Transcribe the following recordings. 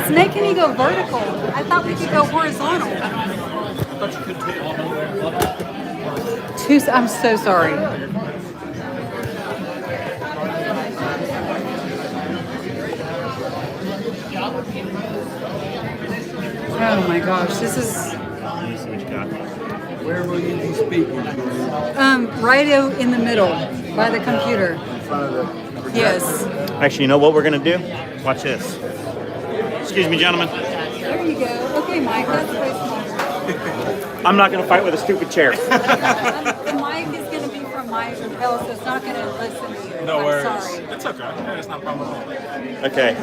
It's making me go vertical. I thought we could go horizontal. I'm so sorry. Oh my gosh, this is. Where will you be speaking? Right in the middle, by the computer. In front of the projector? Yes. Actually, you know what we're going to do? Watch this. Excuse me, gentlemen. There you go. Okay, Mike, that's way smaller. I'm not going to fight with a stupid chair. The mic is going to be from my lapel, so it's not going to listen to you. No worries. Sorry. It's okay. It's not a problem at all. Okay.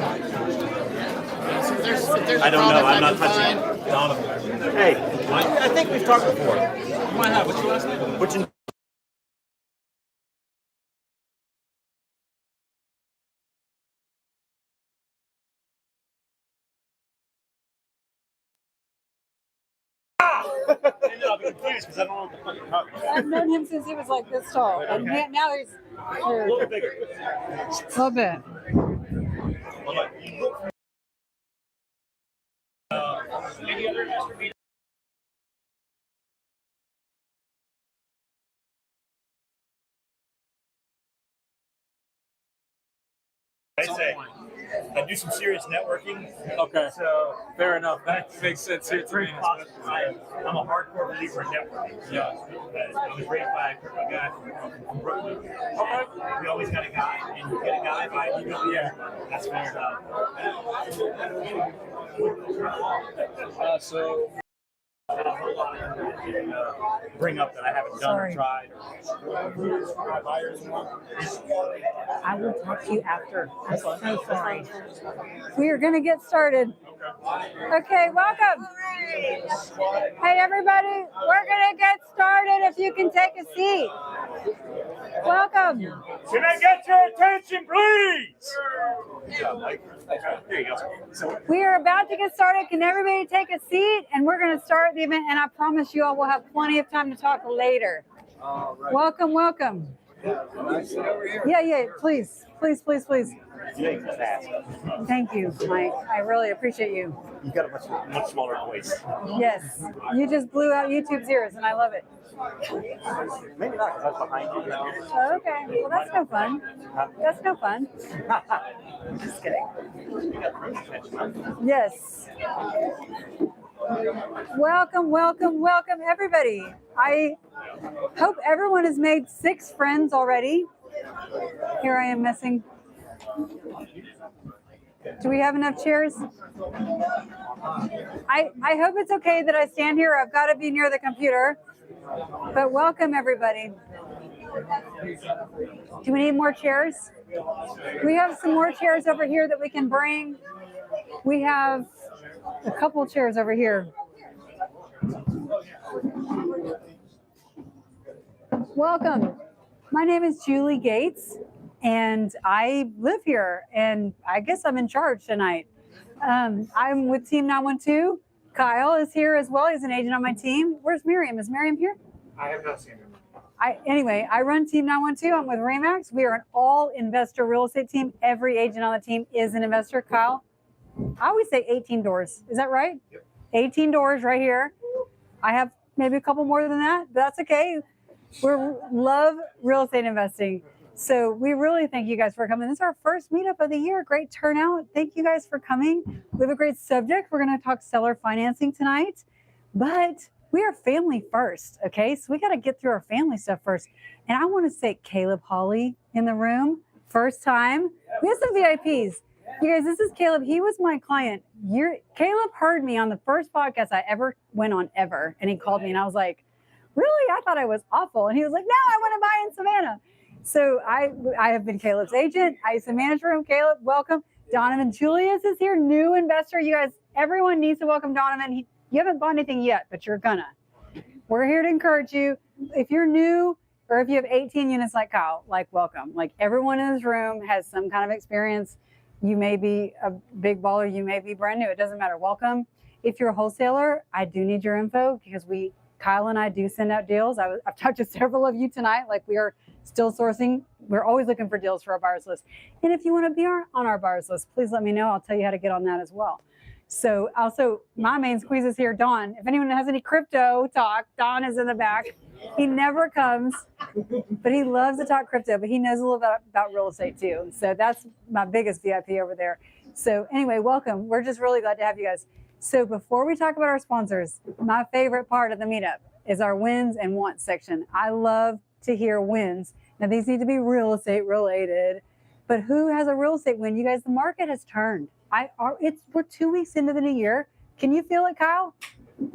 I don't know. I'm not touching it. Hey, I think we've talked before. You might have. What's your last name? Which I'll be confused because I don't know what the fuck you're talking about. I've known him since he was like this tall, and now he's A little bigger. a little bit. Any other investor meeting? I say, I do some serious networking. Okay. So Fair enough. That makes sense here to me. I'm a hardcore believer in networking. Yeah. I was raised by a guy from Brooklyn. Okay. We always got a guy, and you get a guy by email. Yeah. That's fair. So Bring up that I haven't done Sorry. or tried. I will talk to you after. I'm so sorry. We are going to get started. Okay, welcome. Hey, everybody, we're going to get started if you can take a seat. Welcome. Can I get your attention, please? There you go. So, We are about to get started. Can everybody take a seat? And we're going to start the event. And I promise you all will have plenty of time to talk later. Welcome, welcome. Nice sit over here. Yeah, please, please, please, please. you fast. Thank you, Mike. I really appreciate you. You've got a much smaller voice. Yes, you just blew out YouTube's ears, and I love it. Maybe not because I was behind you. Oh, okay, well, that's no fun. That's no fun. Just kidding. Yes. Welcome, welcome, welcome, everybody. I hope everyone has made 6 friends already. Here I am messing. Do we have enough chairs? I hope it's okay that I stand here. I've got to be near the computer. But welcome, everybody. Do we need more chairs? We have some more chairs over here that we can bring. We have a couple chairs over here. Welcome. My name is Julie Gates, and I live here, and I guess I'm in charge tonight. I'm with Team 912. Kyle is here as well. He's an agent on my team. Where's Miriam? Is Miriam here? I have not seen him. Anyway, I run Team 912. I'm with Remax. We are an all investor real estate team. Every agent on the team is an investor. Kyle, I always say 18 doors. Is that right? Yep. 18 doors right here. I have maybe a couple more than that, but that's okay. We love real estate investing. So we really thank you guys for coming. This is our first meetup of the year. Great turnout. Thank you guys for coming. We have a great subject. We're going to talk seller financing tonight, but we are family first, okay? So we got to get through our family stuff first. And I want to say Caleb Hawley in the room, first time. We have some VIPs. You guys, this is Caleb. He was my client. Caleb heard me on the first podcast I ever went on ever, and he called me, and I was like, really? I thought I was awful. And he was like, no, I want to buy in Savannah. So I have been Caleb's agent. I used to manage for him. Caleb, welcome. Donovan Julius is here, new investor. You guys, everyone needs to welcome Donovan. You haven't bought anything yet, but you're gonna. We're here to encourage you. If you're new or if you have 18 units like Kyle, like welcome. Like everyone in this room has some kind of experience. You may be a big baller. You may be brand new. It doesn't matter. Welcome. If you're a wholesaler, I do need your info because Kyle and I do send out deals. I've talked to several of you tonight. Like we are still sourcing we're always looking for deals for our buyers list. And if you want to be on our buyers list, please let me know. I'll tell you how to get on that as well. So also, my main squeeze is here, Don. If anyone has any crypto talk, Don is in the back. He never comes, but he loves to talk crypto, but he knows a little bit about real estate too. So that's my biggest VIP over there. So anyway, welcome. We're just really glad to have you guys. So before we talk about our sponsors, my favorite part of the meetup is our wins and wants section. I love to hear wins. Now these need to be real estate related, but who has a real estate win? You guys, the market has turned. We're 2 weeks into the new year. Can you feel it, Kyle?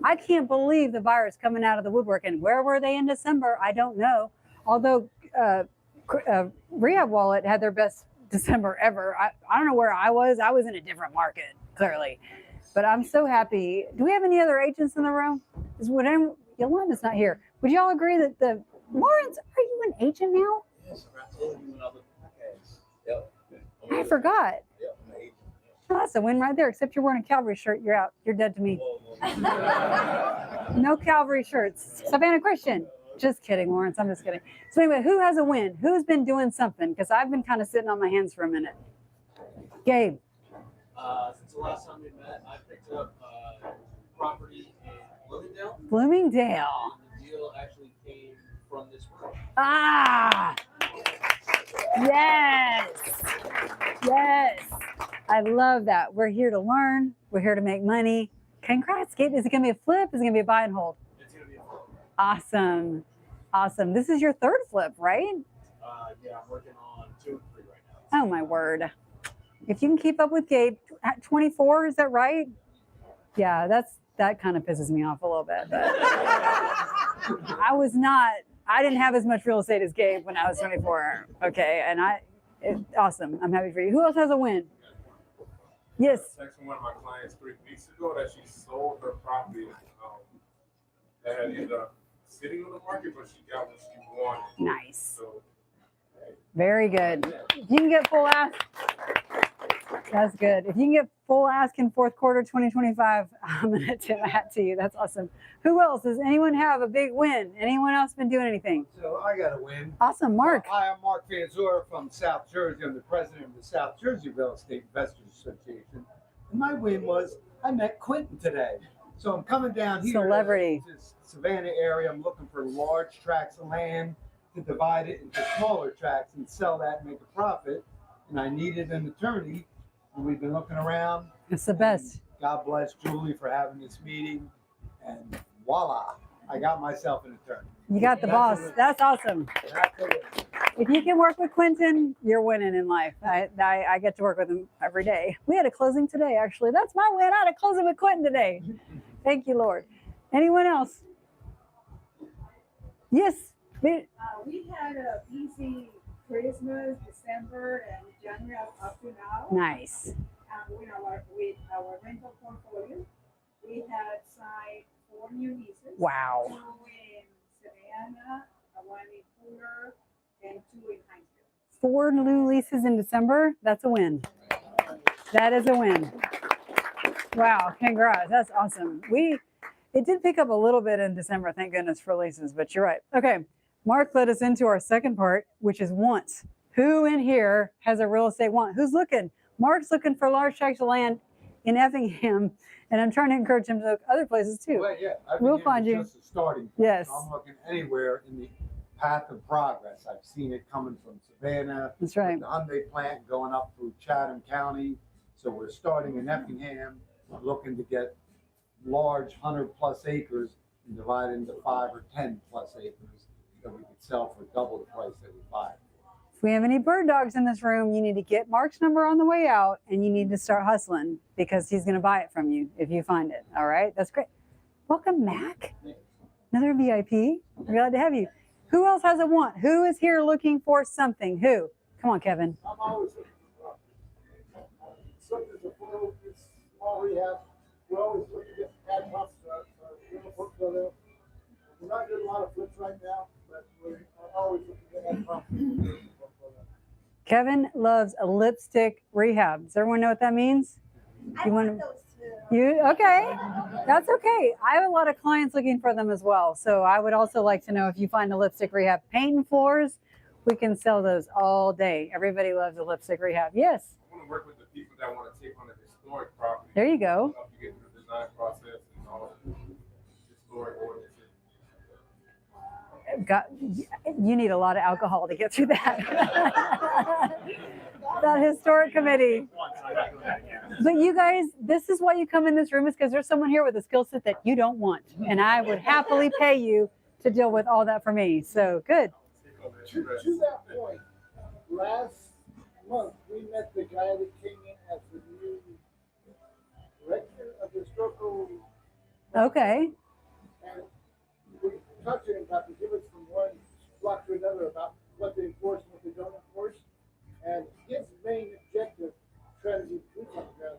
I can't believe the buyers coming out of the woodwork. And where were they in December? I don't know. Although Rehab Wallet had their best December ever. I don't know where I was. I was in a different market, clearly. But I'm so happy. Do we have any other agents in the room? Yolanda's not here. Would y'all agree that Lawrence, are you an agent now? Yes, I told you when I looked at the Yep. I forgot. Yep, I'm an agent. Oh, that's a win right there. Except you're wearing a Calvary shirt. You're out. You're dead to me. No Calvary shirts. Savannah Christian. Just kidding, Lawrence. I'm just kidding. So anyway, who has a win? Who's been doing something? Because I've been kind of sitting on my hands for a minute. Gabe. Since the last time we met, I picked up property in Bloomingdale. Bloomingdale. The deal actually came from this work. Ah. Yes. Yes. I love that. We're here to learn. We're here to make money. Congrats, Gabe. Is it going to be a flip? Is it going to be a buy and hold? It's going to be a flip. Awesome. Awesome. This is your third flip, right? Yeah, I'm working on 2 and 3 right now. Oh, my word. If you can keep up with Gabe at 24, is that right? Yeah, that kind of pisses me off a little bit. But I didn't have as much real estate as Gabe when I was 24. Okay, and awesome. I'm happy for you. Who else has a win? Yes. I texted one of my clients 3 weeks ago that she sold her property that had ended up sitting on the market, but she got what she wanted. Nice. So, Very good. If you can get full ask, that's good. If you can get full ask in fourth quarter 2025, I'm going to tip my hat to you. That's awesome. Who else? Does anyone have a big win? Anyone else been doing anything? So I got a win. Awesome. Mark. Hi, I'm Mark Fanzura from South Jersey. I'm the president of the South Jersey Real Estate Investors Association. And my win was I met Quentin today. So I'm coming down here Celebrity. to this Savannah area. I'm looking for large tracts of land to divide it into smaller tracts and sell that and make a profit. And I needed an attorney. And we've been looking around. It's the best. God bless Julie for having this meeting. And voila, I got myself an attorney. You got the boss. That's awesome. That's a win. If you can work with Quentin, you're winning in life. I get to work with him every day. We had a closing today, actually. That's my win. I had a closing with Quentin today. Thank you, Lord. Anyone else? Yes. We had a busy Christmas, December, and January up to now. Nice. With our rental portfolio, we had signed 4 new leases. Wow. 2 in Savannah, 1 in Fuller, and 2 in Hinesville. 4 new leases in December. That's a win. That is a win. Wow. Congrats. That's awesome. It did pick up a little bit in December, thank goodness for leases, but you're right. Okay. Mark led us into our second part, which is wants. Who in here has a real estate want? Who's looking? Mark's looking for large tracts of land in Effingham, and I'm trying to encourage him to look other places too. Well, yeah, We'll find you. Just a starting point. Yes. I'm looking anywhere in the path of progress. I've seen it coming from Savannah. That's right. The Hyundai plant going up through Chatham County. So we're starting in Effingham, looking to get large 100+ acres and divide into 5 or 10+ acres that we could sell for double the price that we buy. If we have any bird dogs in this room, you need to get Mark's number on the way out, and you need to start hustling because he's going to buy it from you if you find it. All right? That's great. Welcome, Mac. Another VIP. We're glad to have you. Who else has a want? Who is here looking for something? Who? Come on, Kevin. I'm always looking for something to follow this small rehab. We're always looking to get ad hocs portfolio. We're not doing a lot of flips right now, but we're always looking to get ad hocs. Kevin loves a lipstick rehab. Does everyone know what that means? I want those too. You okay? That's okay. I have a lot of clients looking for them as well. So I would also like to know if you find a lipstick rehab, painting floors We can sell those all day. Everybody loves a lipstick rehab. Yes, I want to work with the people that want to take on the historic property. there you go. Help you get through the design process and all the historic ordinances. You need a lot of alcohol to get through that. That historic committee. But you guys, this is why you come in this room, is because there's someone here with a skill set that you don't want. And I would happily pay you to deal with all that for me. So good. To that point, last month, we met the guy that came in as the new director of the historical. Okay. And we talked to him about the difference from one block to another about what they enforce and what they don't enforce. And his main objective, trying to get boots on the ground,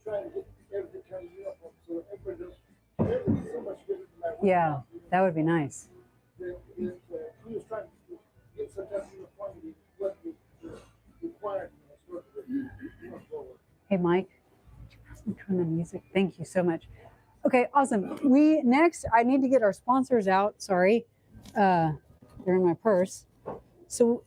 trying to get everything kind of uniform so that everybody knows everything's so much different from that. Yeah, that would be nice. He was trying to get some type of uniformity, what was required in the historical. Hey, Mike, turn the music. Thank you so much. Okay, awesome. I need to get our sponsors out. Sorry. They're in my purse. So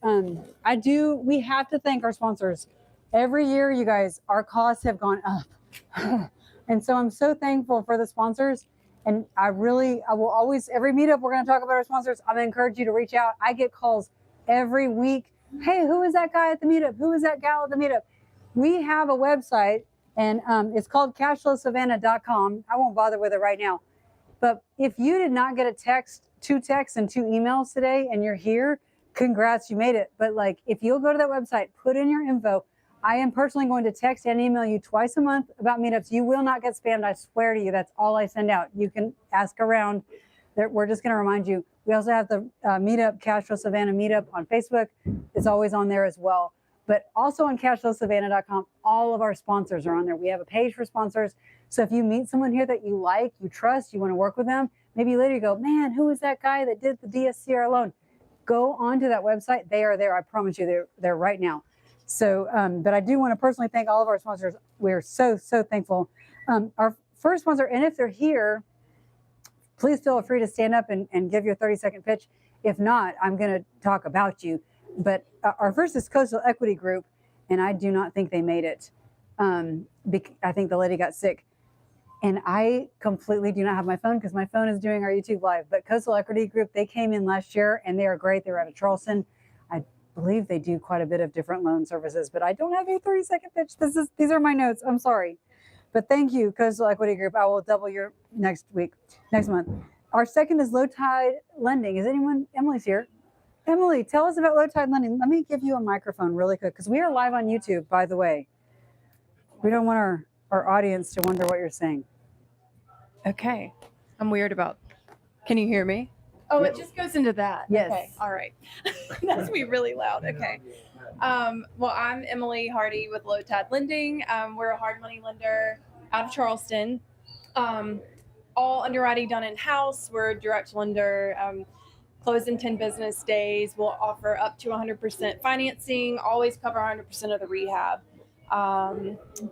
we have to thank our sponsors. Every year, you guys, our costs have gone up. And so I'm so thankful for the sponsors. And I will always, every meetup, we're going to talk about our sponsors. I'm going to encourage you to reach out. I get calls every week. Hey, who is that guy at the meetup? Who is that gal at the meetup? We have a website, and it's called cashlesssavannah.com. I won't bother with it right now. But if you did not get two texts and 2 emails today, and you're here, congrats, you made it. But like, if you'll go to that website, put in your info. I am personally going to text and email you twice a month about meetups. You will not get spammed. I swear to you, that's all I send out. You can ask around. We're just going to remind you. We also have the meetup, Cashflow Savannah meetup on Facebook. It's always on there as well. But also on cashflowsavannah.com, all of our sponsors are on there. We have a page for sponsors. So if you meet someone here that you like, you trust, you want to work with them, maybe later you go, man, who was that guy that did the DSCR loan? Go onto that website. They are there. I promise you, they're there right now. So, but I do want to personally thank all of our sponsors. We're so, so thankful. Our first sponsor, and if they're here, please feel free to stand up and give your 30-second pitch. If not, I'm going to talk about you. But our first is Coastal Equity Group, and I do not think they made it. I think the lady got sick. And I completely do not have my phone because my phone is doing our YouTube live. But Coastal Equity Group, they came in last year, and they are great. They were out of Charleston. I believe they do quite a bit of different loan services, but I don't have a 30-second pitch. These are my notes. I'm sorry. But thank you, Coastal Equity Group. I will double your next month. Our second is Low Tide Lending. Emily's here. Emily, tell us about Low Tide Lending. Let me give you a microphone really quick because we are live on YouTube, by the way. We don't want our audience to wonder what you're saying. Okay. I'm weird about. Can you hear me? Oh, it just goes into that. Yes. Okay. All right. That's me really loud. Okay. Well, I'm Emily Hardy with Low Tide Lending. We're a hard money lender out of Charleston. All underwriting done in-house. We're a direct lender. Closed in 10 business days. We'll offer up to 100% financing. Always cover 100% of the rehab.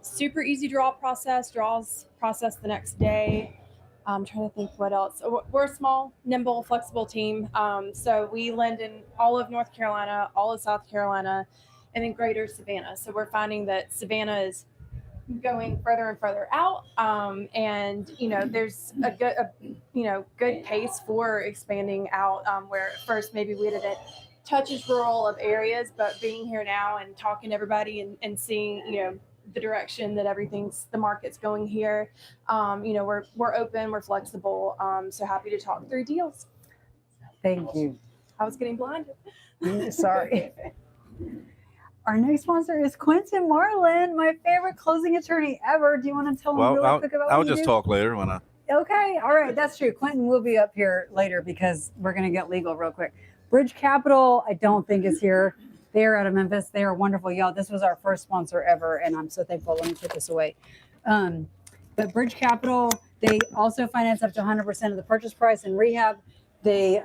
Super easy draws process the next day. I'm trying to think what else. We're a small, nimble, flexible team. So we lend in all of North Carolina, all of South Carolina, and then greater Savannah. So we're finding that Savannah is going further and further out. And, there's a good pace for expanding out, where at first maybe we didn't touch as rural of areas, but being here now and talking to everybody and seeing, the direction that the market's going here. We're open, we're flexible. So happy to talk through deals. Thank you. I was getting blinded. Sorry. Our next sponsor is Quentin Marlin, my favorite closing attorney ever. Do you want to tell them really quick about what I'll you just do? talk later when I. Okay. All right. That's true. Quentin will be up here later because we're going to get legal real quick. Bridge Capital, I don't think is here. They are out of Memphis. They are wonderful. Y'all, this was our first sponsor ever, and I'm so thankful. Let me put this away. But Bridge Capital, they also finance up to 100% of the purchase price in rehab. They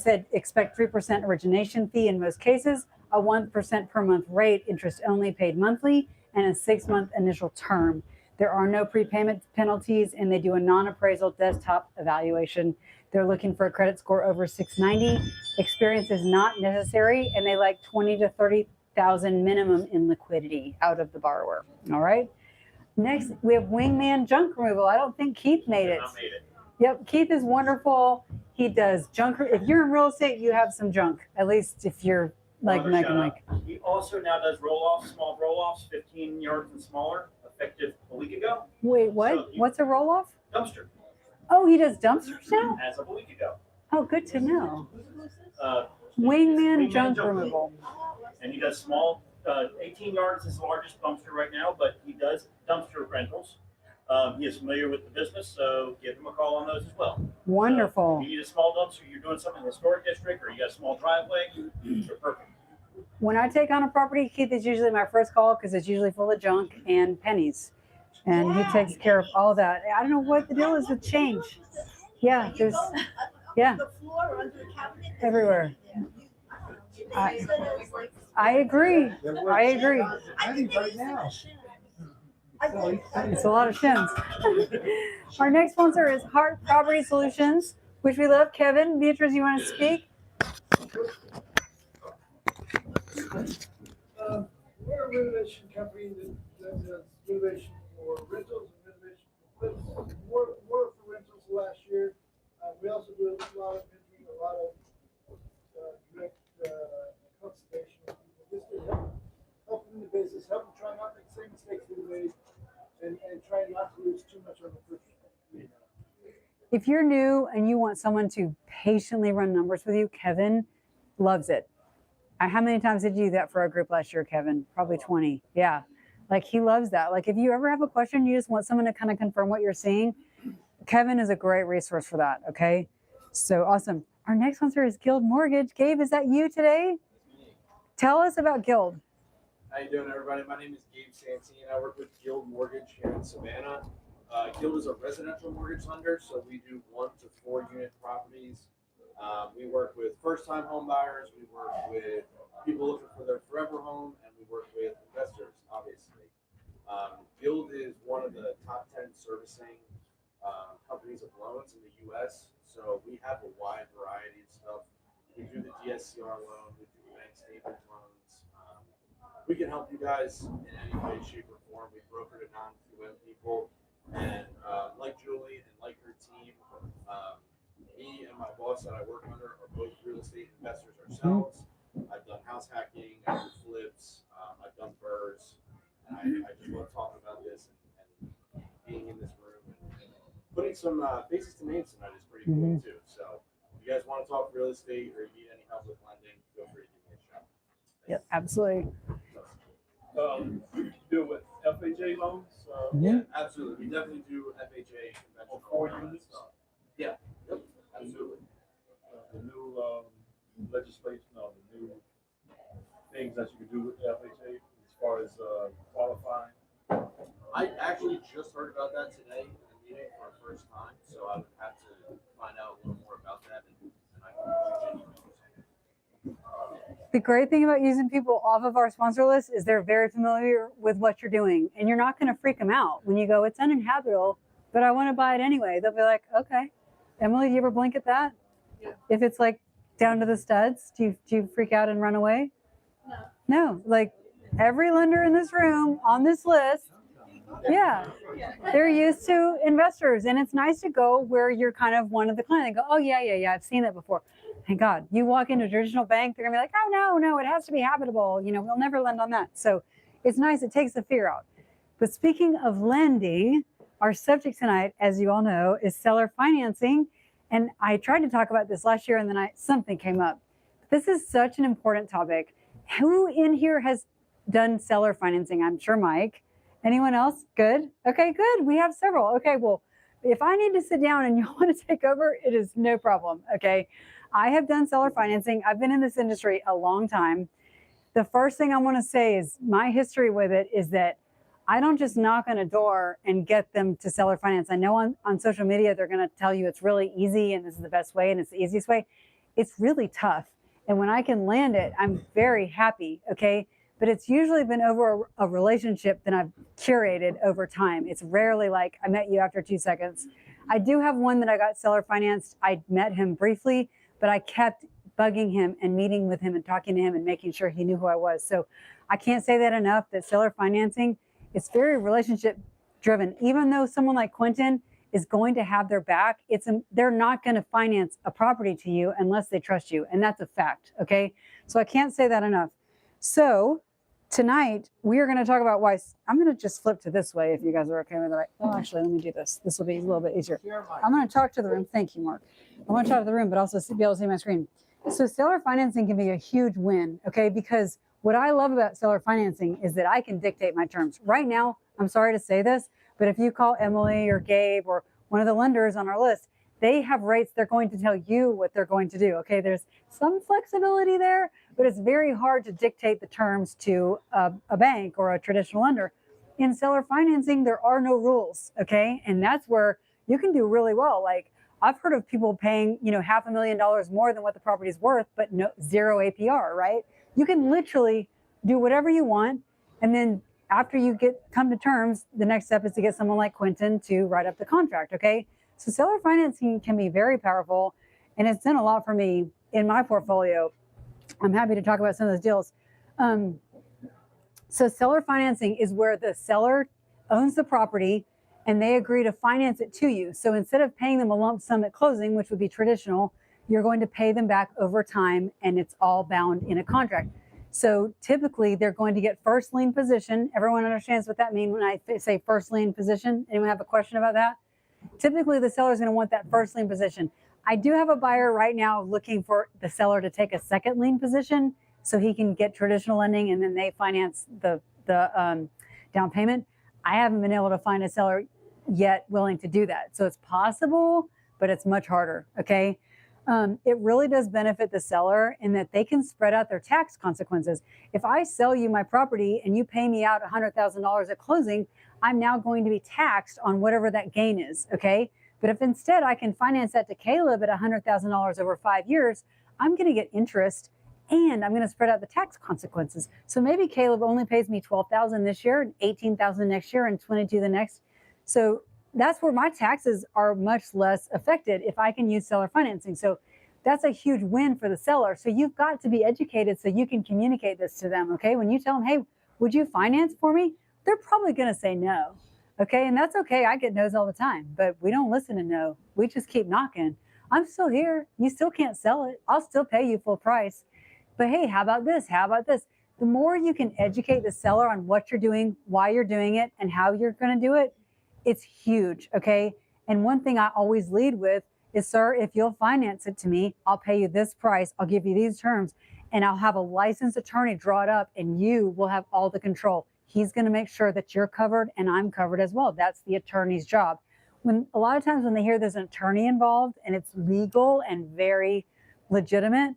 said expect 3% origination fee in most cases, a 1% per month rate, interest only paid monthly, and a 6-month initial term. There are no prepayment penalties, and they do a non-appraisal desktop evaluation. They're looking for a credit score over 690. Experience is not necessary, and they like 20 to 30,000 minimum in liquidity out of the borrower. All right. Next, we have Wingman Junk Removal. I don't think Keith made it. Not made it. Yep, Keith is wonderful. He does junk. If you're in real estate, you have some junk. At least if you're like Another Mike and shout Mike. out. He also now does roll-offs, small roll-offs, 15 yards and smaller, effective a week ago. Wait, what? So you- What's a roll off? Dumpster, Oh, he does dumpsters now? as of a week ago. Oh, good to know. Uh, Wingman Junk Junk Removal. And he does small, 18 yards is the largest dumpster right now, but he does dumpster rentals. He is familiar with the business, so give him a call on those as well. Wonderful. If you need a small dumpster, you're doing something in the historic district, or you got a small driveway, you're perfect. When I take on a property, Keith is usually my first call because it's usually full of junk and pennies. And he takes care of all that. I don't know what the deal is with change. Yeah, there's, yeah, The floor under the cabinet. everywhere. I agree. I agree. Right now. It's a lot of shins. Our next sponsor is Heart Property Solutions, which we love. Kevin, Beatrice, you want to speak? We're a renovation company that does renovation for rentals and renovation for flips. More for rentals last year. We also do a lot of mentoring, a lot of direct consultation with people, just to help them in the business, help them try not to make the same mistakes we made, and try not to lose too much on the first. If you're new and you want someone to patiently run numbers with you, Kevin loves it. How many times did you do that for our group last year, Kevin? Probably 20. Yeah. Like he loves that. Like if you ever have a question, you just want someone to kind of confirm what you're seeing, Kevin is a great resource for that. Okay. So awesome. Our next sponsor is Guild Mortgage. Gabe, is that you today? Tell us about Guild. How you doing, everybody? My name is Gabe Santine. I work with Guild Mortgage here in Savannah. Guild is a residential mortgage lender, so we do 1 to 4 unit properties. We work with first-time home buyers. We work with people looking for their forever home, and we work with investors, obviously. Guild is one of the top 10 servicing companies of loans in the U.S., so we have a wide variety of stuff. We do the DSCR loan, we do bank statement loans. We can help you guys in any way, shape, or form. We broker to non-QM people, and like Julie and like her team, me and my boss that I work under are both real estate investors ourselves. I've done house hacking, I've done flips, I've done burrs, and I just love talking about this and being in this room and putting some faces to names tonight is pretty cool too. So if you guys want to talk real estate or you need any help with lending, feel free to give me a shout. Yep, absolutely. Deal with FHA loans? Yeah, absolutely. We definitely do FHA conventional. 4 units? Yeah, yep, absolutely. The new legislation or the new things that you can do with the FHA as far as qualifying? I actually just heard about that today in a meeting for the first time, so I would have to find out a little more about that and I can shoot you. The great thing about using people off of our sponsor list is they're very familiar with what you're doing, and you're not going to freak them out when you go, it's uninhabitable, but I want to buy it anyway. They'll be like, okay. Emily, do you ever blink at that? Yeah. If it's like down to the studs, do you freak out and run away? No. Like every lender in this room on this list, yeah, they're used to investors, and it's nice to go where you're kind of one of the clients. They go, oh yeah, I've seen that before. Thank God. You walk into a traditional bank, they're gonna be like, oh no, it has to be habitable. You know, we'll never lend on that. So it's nice. It takes the fear out. But speaking of lending, our subject tonight, as you all know, is seller financing. And I tried to talk about this last year, and then something came up. This is such an important topic. Who in here has done seller financing? I'm sure Mike. Anyone else? Good. Okay, good. We have several. Okay, well, if I need to sit down and you want to take over, it is no problem. Okay. I have done seller financing. I've been in this industry a long time. The first thing I want to say is my history with it is that I don't just knock on a door and get them to seller finance. I know on social media, they're going to tell you it's really easy and this is the best way and it's the easiest way. It's really tough. And when I can land it, I'm very happy. Okay. but it's usually been over a relationship that I've curated over time. It's rarely like I met you after 2 seconds. I do have one that I got seller financed. I met him briefly, but I kept bugging him and meeting with him and talking to him and making sure he knew who I was. So I can't say that enough, that seller financing is very relationship driven. Even though someone like Quentin is going to have their back, they're not going to finance a property to you unless they trust you. And that's a fact. Okay. So I can't say that enough. So tonight we are going to talk about why. I'm going to just flip to this way if you guys are okay with it. Well, actually, let me do this. This will be a little bit easier. I'm going to talk to the room. Thank you, Mark. I want to talk to the room, but also be able to see my screen. So seller financing can be a huge win, okay? Because what I love about seller financing is that I can dictate my terms. Right now, I'm sorry to say this, but if you call Emily or Gabe or one of the lenders on our list, they have rates they're going to tell you what they're going to do, okay? There's some flexibility there, but it's very hard to dictate the terms to a bank or a traditional lender. In seller financing, there are no rules, okay? And that's where you can do really well. Like, I've heard of people paying, $500,000 more than what the property's worth, but zero APR, right? You can literally do whatever you want. And then after you come to terms, the next step is to get someone like Quentin to write up the contract, okay? So seller financing can be very powerful, and it's done a lot for me in my portfolio. I'm happy to talk about some of those deals. So seller financing is where the seller owns the property and they agree to finance it to you. So instead of paying them a lump sum at closing, which would be traditional, you're going to pay them back over time, and it's all bound in a contract. So typically they're going to get first lien position. Everyone understands what that means when I say first lien position. Anyone have a question about that? Typically the seller is going to want that first lien position. I do have a buyer right now looking for the seller to take a second lien position so he can get traditional lending and then they finance the down payment. I haven't been able to find a seller yet willing to do that. So it's possible, but it's much harder, okay? It really does benefit the seller in that they can spread out their tax consequences. If I sell you my property and you pay me out $100,000 at closing, I'm now going to be taxed on whatever that gain is, okay? But if instead I can finance that to Caleb at $100,000 over 5 years, I'm going to get interest and I'm going to spread out the tax consequences. So maybe Caleb only pays me $12,000 this year, and $18,000 next year, and $22,000 the next. So that's where my taxes are much less affected if I can use seller financing. So that's a huge win for the seller. So you've got to be educated so you can communicate this to them, okay? When you tell them, hey, would you finance for me? They're probably going to say no, okay? And that's okay. I get no's all the time, but we don't listen to no. We just keep knocking. I'm still here. You still can't sell it. I'll still pay you full price. But hey, how about this? How about this? The more you can educate the seller on what you're doing, why you're doing it, and how you're going to do it, it's huge, okay? And one thing I always lead with is, sir, if you'll finance it to me, I'll pay you this price, I'll give you these terms, and I'll have a licensed attorney draw it up, and you will have all the control. He's going to make sure that you're covered and I'm covered as well. That's the attorney's job. When a lot of times when they hear there's an attorney involved and it's legal and very legitimate,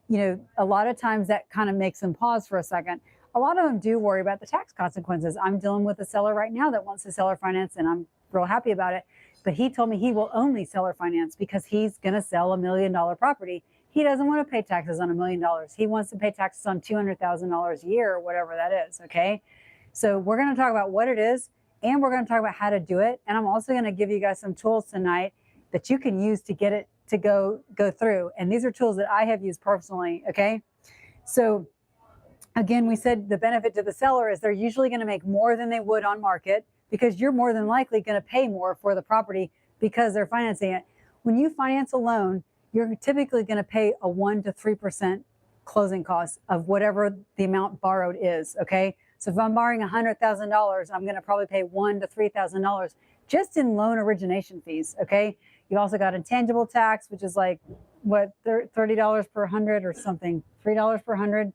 a lot of times that kind of makes them pause for a second. A lot of them do worry about the tax consequences. I'm dealing with a seller right now that wants to seller finance, and I'm real happy about it. But he told me he will only seller finance because he's going to sell $1 million property. He doesn't want to pay taxes on $1 million. He wants to pay taxes on $200,000 a year or whatever that is, okay? So we're going to talk about what it is, and we're going to talk about how to do it. And I'm also going to give you guys some tools tonight that you can use to get it to go through. And these are tools that I have used personally, okay? So again, we said the benefit to the seller is they're usually going to make more than they would on market because you're more than likely going to pay more for the property because they're financing it. When you finance a loan, you're typically going to pay a 1% to 3% closing cost of whatever the amount borrowed is, okay? So if I'm borrowing $100,000, I'm going to probably pay $1,000 to $3,000 just in loan origination fees, okay? You also got intangible tax, which is like, what, $30 per 100 or something, $3 per 100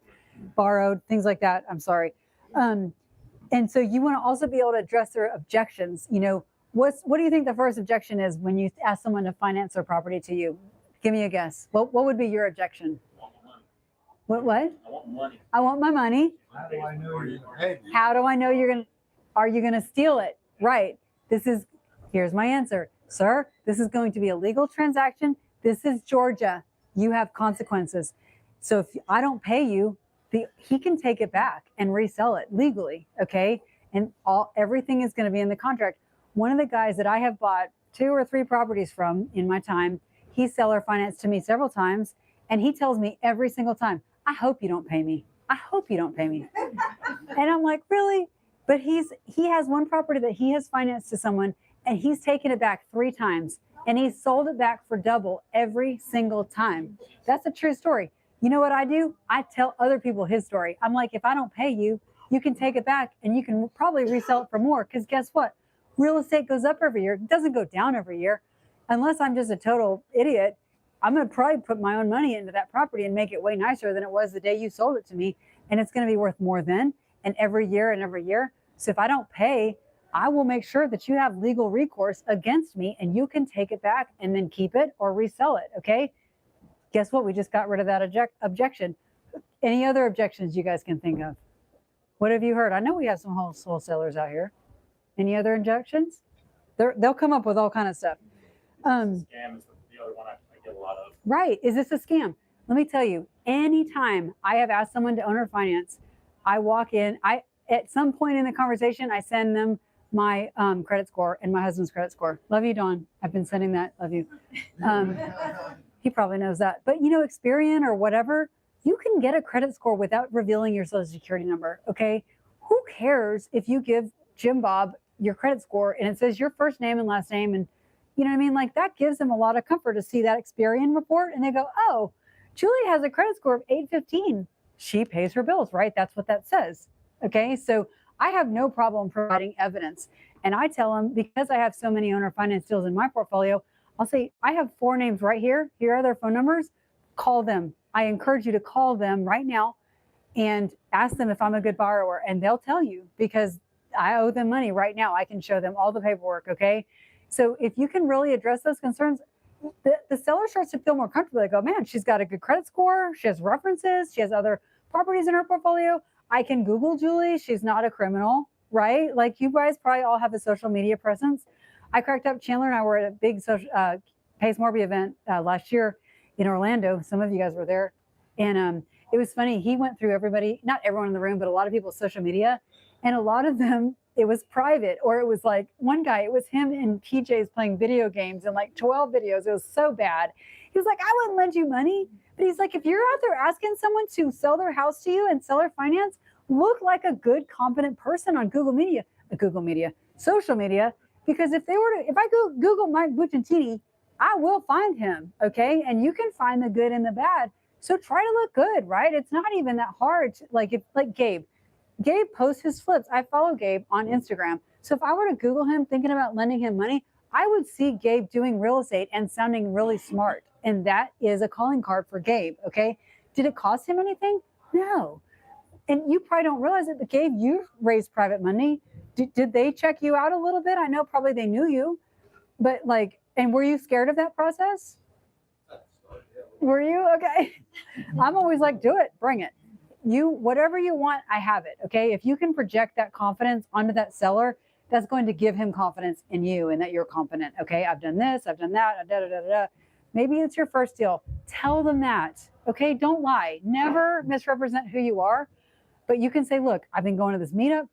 borrowed, things like that. I'm sorry. And so you want to also be able to address their objections. What do you think the first objection is when you ask someone to finance their property to you? Give me a guess. What would be your objection? I want my money. What? I want money. I want my money. How do I know you're going to pay me? How do I know are you going to steal it? Right. Here's my answer. Sir, this is going to be a legal transaction. This is Georgia. You have consequences. So if I don't pay you, he can take it back and resell it legally, okay? And everything is going to be in the contract. One of the guys that I have bought 2 or 3 properties from in my time, he seller financed to me several times, and he tells me every single time, I hope you don't pay me. I hope you don't pay me. And I'm like, really? But he has one property that he has financed to someone, and he's taken it back 3 times, and he sold it back for double every single time. That's a true story. You know what I do? I tell other people his story. I'm like, if I don't pay you, you can take it back and you can probably resell it for more. Because guess what? Real estate goes up every year. It doesn't go down every year. Unless I'm just a total idiot, I'm going to probably put my own money into that property and make it way nicer than it was the day you sold it to me. And it's going to be worth more then, and every year and every year. So if I don't pay, I will make sure that you have legal recourse against me, and you can take it back and then keep it or resell it. Okay. Guess what? We just got rid of that objection. Any other objections you guys can think of? What have you heard? I know we have some wholesalers out here. Any other objections? They'll come up with all kind of stuff. Scam is the other one I get a lot of. Right. Is this a scam? Let me tell you, anytime I have asked someone to owner finance, I walk in, at some point in the conversation, I send them my credit score and my husband's credit score. Love you, Dawn. I've been sending that. Love you. He probably knows that. But Experian or whatever, you can get a credit score without revealing your social security number. Okay. Who cares if you give Jim Bob your credit score and it says your first name and last name, and you know what I mean? Like, that gives them a lot of comfort to see that Experian report, and they go, oh, Julie has a credit score of 815. She pays her bills, right? That's what that says. Okay. So I have no problem providing evidence. And I tell them, because I have so many owner finance deals in my portfolio, I'll say, I have 4 names right here. Here are their phone numbers. Call them. I encourage you to call them right now and ask them if I'm a good borrower. And they'll tell you, because I owe them money right now. I can show them all the paperwork. Okay. So if you can really address those concerns, the seller starts to feel more comfortable. They go, man, she's got a good credit score. She has references. She has other properties in her portfolio. I can Google Julie. She's not a criminal, right? Like, you guys probably all have a social media presence. I cracked up. Chandler and I were at a big Pace Morby event last year in Orlando. Some of you guys were there. And it was funny. He went through everybody, not everyone in the room, but a lot of people's social media. And a lot of them, it was private, or it was like one guy, it was him and PJ's playing video games and like 12 videos. It was so bad. He was like, I wouldn't lend you money. But he's like, if you're out there asking someone to sell their house to you and seller finance, look like a good, competent person on social media. Because if I go Google Mike Bucentini, I will find him. Okay. And you can find the good and the bad. So try to look good, right? It's not even that hard. Like Gabe posts his flips. I follow Gabe on Instagram. So if I were to Google him thinking about lending him money, I would see Gabe doing real estate and sounding really smart. And that is a calling card for Gabe. Okay. Did it cost him anything? No. And you probably don't realize it, but Gabe, you raised private money. Did they check you out a little bit? I know probably they knew you, but and were you scared of that process? Were you? Okay. I'm always like, do it, bring it. Whatever you want, I have it. Okay. If you can project that confidence onto that seller, that's going to give him confidence in you and that you're confident. Okay. I've done this, I've done that, Maybe it's your first deal. Tell them that. Okay. Don't lie. Never misrepresent who you are. But you can say, look, I've been going to this meetup.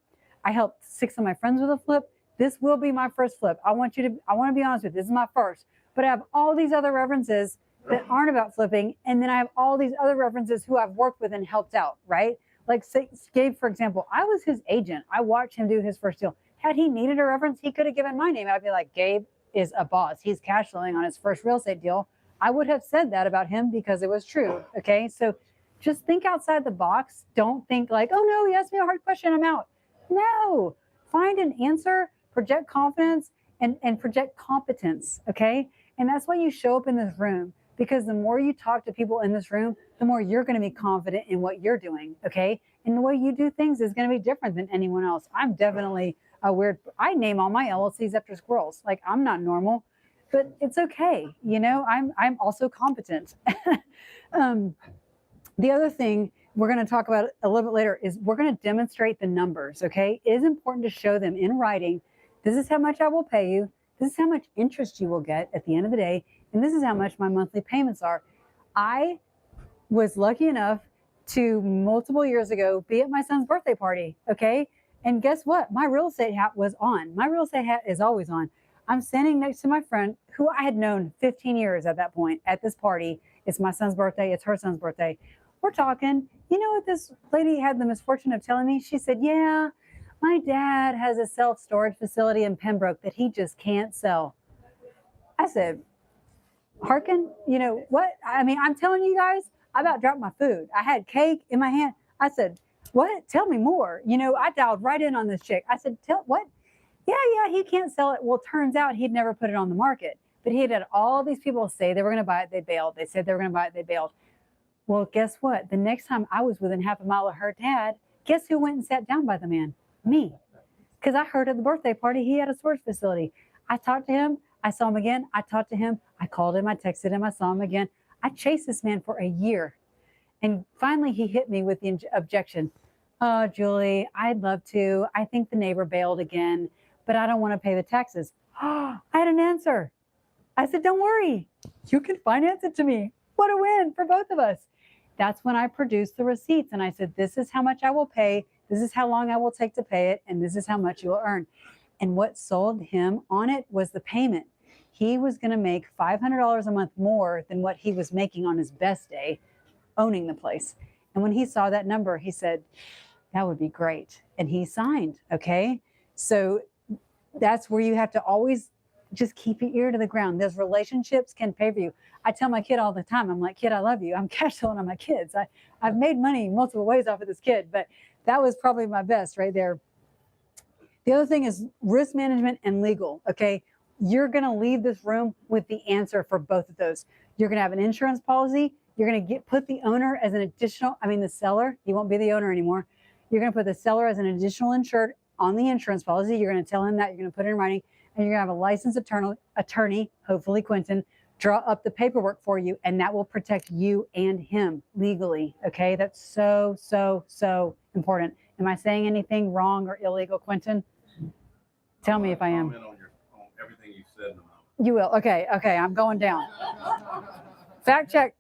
I helped 6 of my friends with a flip. This will be my first flip. I want to be honest with you. This is my first. But I have all these other references that aren't about flipping. And then I have all these other references who I've worked with and helped out, right? Like, say, Gabe, for example, I was his agent. I watched him do his first deal. Had he needed a reference, he could have given my name. I'd be like, Gabe is a boss. He's cash flowing on his first real estate deal. I would have said that about him because it was true. Okay. So just think outside the box. Don't think like, oh no, he asked me a hard question, I'm out. No, find an answer, project confidence and project competence. Okay. And that's why you show up in this room, because the more you talk to people in this room, the more you're going to be confident in what you're doing. Okay. And the way you do things is going to be different than anyone else. I'm definitely I name all my LLCs after squirrels. Like, I'm not normal, but it's okay. I'm also competent. The other thing we're going to talk about a little bit later is we're going to demonstrate the numbers. Okay. It is important to show them in writing. This is how much I will pay you. This is how much interest you will get at the end of the day. And this is how much my monthly payments are. I was lucky enough to multiple years ago be at my son's birthday party, okay? And guess what? My real estate hat was on. My real estate hat is always on. I'm standing next to my friend who I had known 15 years at that point at this party. It's my son's birthday. It's her son's birthday. We're talking. You know what this lady had the misfortune of telling me? She said, yeah, my dad has a self-storage facility in Pembroke that he just can't sell. I said, hearken, you know what? I mean, I'm telling you guys, I about dropped my food. I had cake in my hand. I said, what? Tell me more. You know, I dialed right in on this chick. I said, tell what? Yeah, he can't sell it. Well, turns out he'd never put it on the market. But he had all these people say they were going to buy it, they bailed. They said they were going to buy it, they bailed. Well, guess what? The next time I was within half a mile of her dad, guess who went and sat down by the man? Me. Because I heard at the birthday party he had a storage facility. I talked to him. I saw him again. I talked to him. I called him. I texted him. I saw him again. I chased this man for a year. And finally, he hit me with the objection. Oh, Julie, I'd love to. I think the neighbor bailed again, but I don't want to pay the taxes. I had an answer. I said, don't worry. You can finance it to me. What a win for both of us. That's when I produced the receipts. And I said, this is how much I will pay. This is how long I will take to pay it. And this is how much you will earn. And what sold him on it was the payment. He was going to make $500 a month more than what he was making on his best day owning the place. And when he saw that number, he said, that would be great. And he signed. Okay. So that's where you have to always just keep your ear to the ground. Those relationships can pay for you. I tell my kid all the time, I'm like, kid, I love you. I'm cash flowing on my kids. I've made money multiple ways off of this kid, but that was probably my best right there. The other thing is risk management and legal. Okay. You're going to leave this room with the answer for both of those. You're going to have an insurance policy. You're going to put the owner as an additional, the seller, you won't be the owner anymore. You're going to put the seller as an additional insured on the insurance policy. You're going to tell him that, you're going to put it in writing, and you're going to have a licensed attorney, hopefully Quentin, draw up the paperwork for you, and that will protect you and him legally. Okay. That's so, so, so important. Am I saying anything wrong or illegal, Quentin? Tell me if I am. On everything you said in the moment. You will. Okay. I'm going down. Fact check.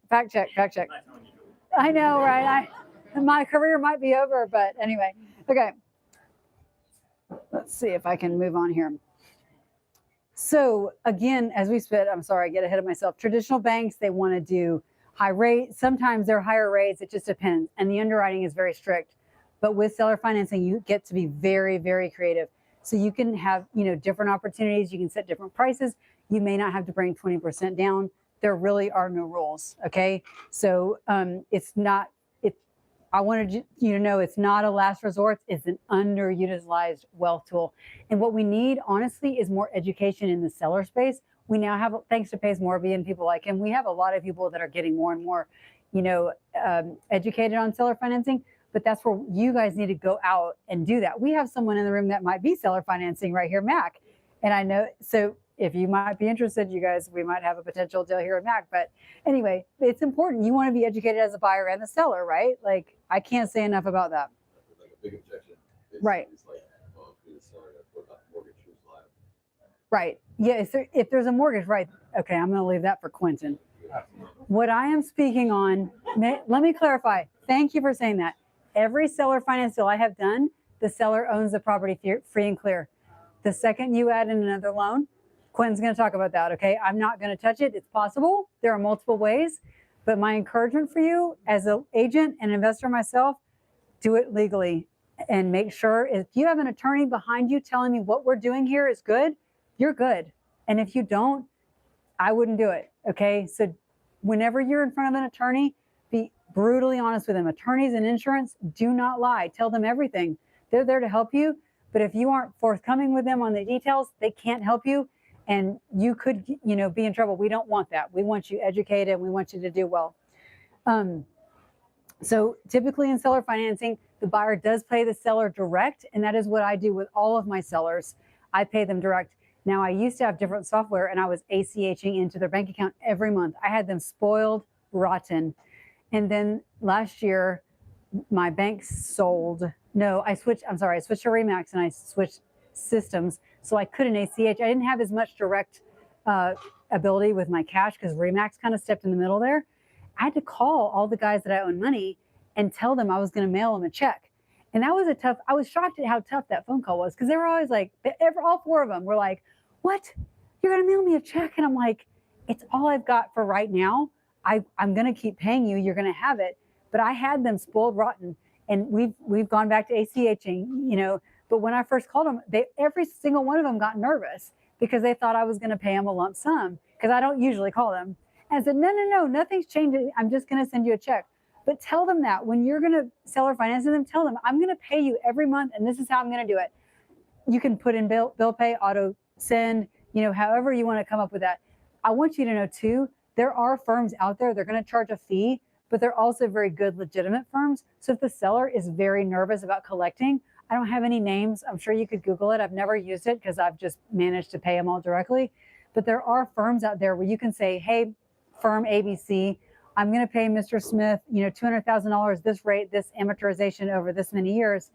I know, right? My career might be over, but anyway. Okay. Let's see if I can move on here. So again, as we said, I'm sorry, I get ahead of myself. Traditional banks, they want to do high rates. Sometimes they're higher rates. It just depends. And the underwriting is very strict. But with seller financing, you get to be very, very creative. So you can have, different opportunities. You can set different prices. You may not have to bring 20% down. There really are no rules. Okay. So I wanted you to know it's not a last resort. It's an underutilized wealth tool. And what we need, honestly, is more education in the seller space. We now have, thanks to Pays Morby and people like him, we have a lot of people that are getting more and more, educated on seller financing. But that's where you guys need to go out and do that. We have someone in the room that might be seller financing right here, Mac. And I know, so if you might be interested, you guys, we might have a potential deal here at Mac. But anyway, it's important. You want to be educated as a buyer and the seller, right? Like, I can't say enough about that. Like a big objection. Right. It's like, well, if you're the seller, what about mortgage? Who's liable? Right. Yeah. If there's a mortgage, right. Okay. I'm going to leave that for Quentin. What I am speaking on, let me clarify. Thank you for saying that. Every seller finance deal I have done, the seller owns the property free and clear. The second you add in another loan, Quentin's going to talk about that, okay? I'm not going to touch it. It's possible. There are multiple ways. But my encouragement for you as an agent and investor myself, do it legally and make sure if you have an attorney behind you telling me what we're doing here is good, you're good. And if you don't, I wouldn't do it, okay? So whenever you're in front of an attorney, be brutally honest with them. Attorneys and insurance, do not lie. Tell them everything. They're there to help you. But if you aren't forthcoming with them on the details, they can't help you. And you could, be in trouble. We don't want that. We want you educated. We want you to do well. So typically in seller financing, the buyer does pay the seller direct. And that is what I do with all of my sellers. I pay them direct. Now, I used to have different software and I was ACHing into their bank account every month. I had them spoiled, rotten. And then last year, my bank sold. No, I switched to Remax and I switched systems. So I couldn't ACH. I didn't have as much direct ability with my cash because Remax kind of stepped in the middle there. I had to call all the guys that I own money and tell them I was going to mail them a check. And that was I was shocked at how tough that phone call was, because they were always like, all four of them were like, what? You're going to mail me a check? And I'm like, it's all I've got for right now. I'm going to keep paying you. You're going to have it. But I had them spoiled rotten. And we've gone back to ACHing, you know. But when I first called them, every single one of them got nervous because they thought I was going to pay them a lump sum, because I don't usually call them. And I said, no, nothing's changed. I'm just going to send you a check. But tell them that when you're going to seller finance them, tell them I'm going to pay you every month, and this is how I'm going to do it. You can put in bill pay, auto send, you know, however you want to come up with that. I want you to know too, there are firms out there, they're going to charge a fee, but they're also very good, legitimate firms. So if the seller is very nervous about collecting, I don't have any names. I'm sure you could Google it. I've never used it because I've just managed to pay them all directly. But there are firms out there where you can say, hey, firm ABC, I'm going to pay Mr. Smith, you know, $200,000, this rate, this amortization over this many years,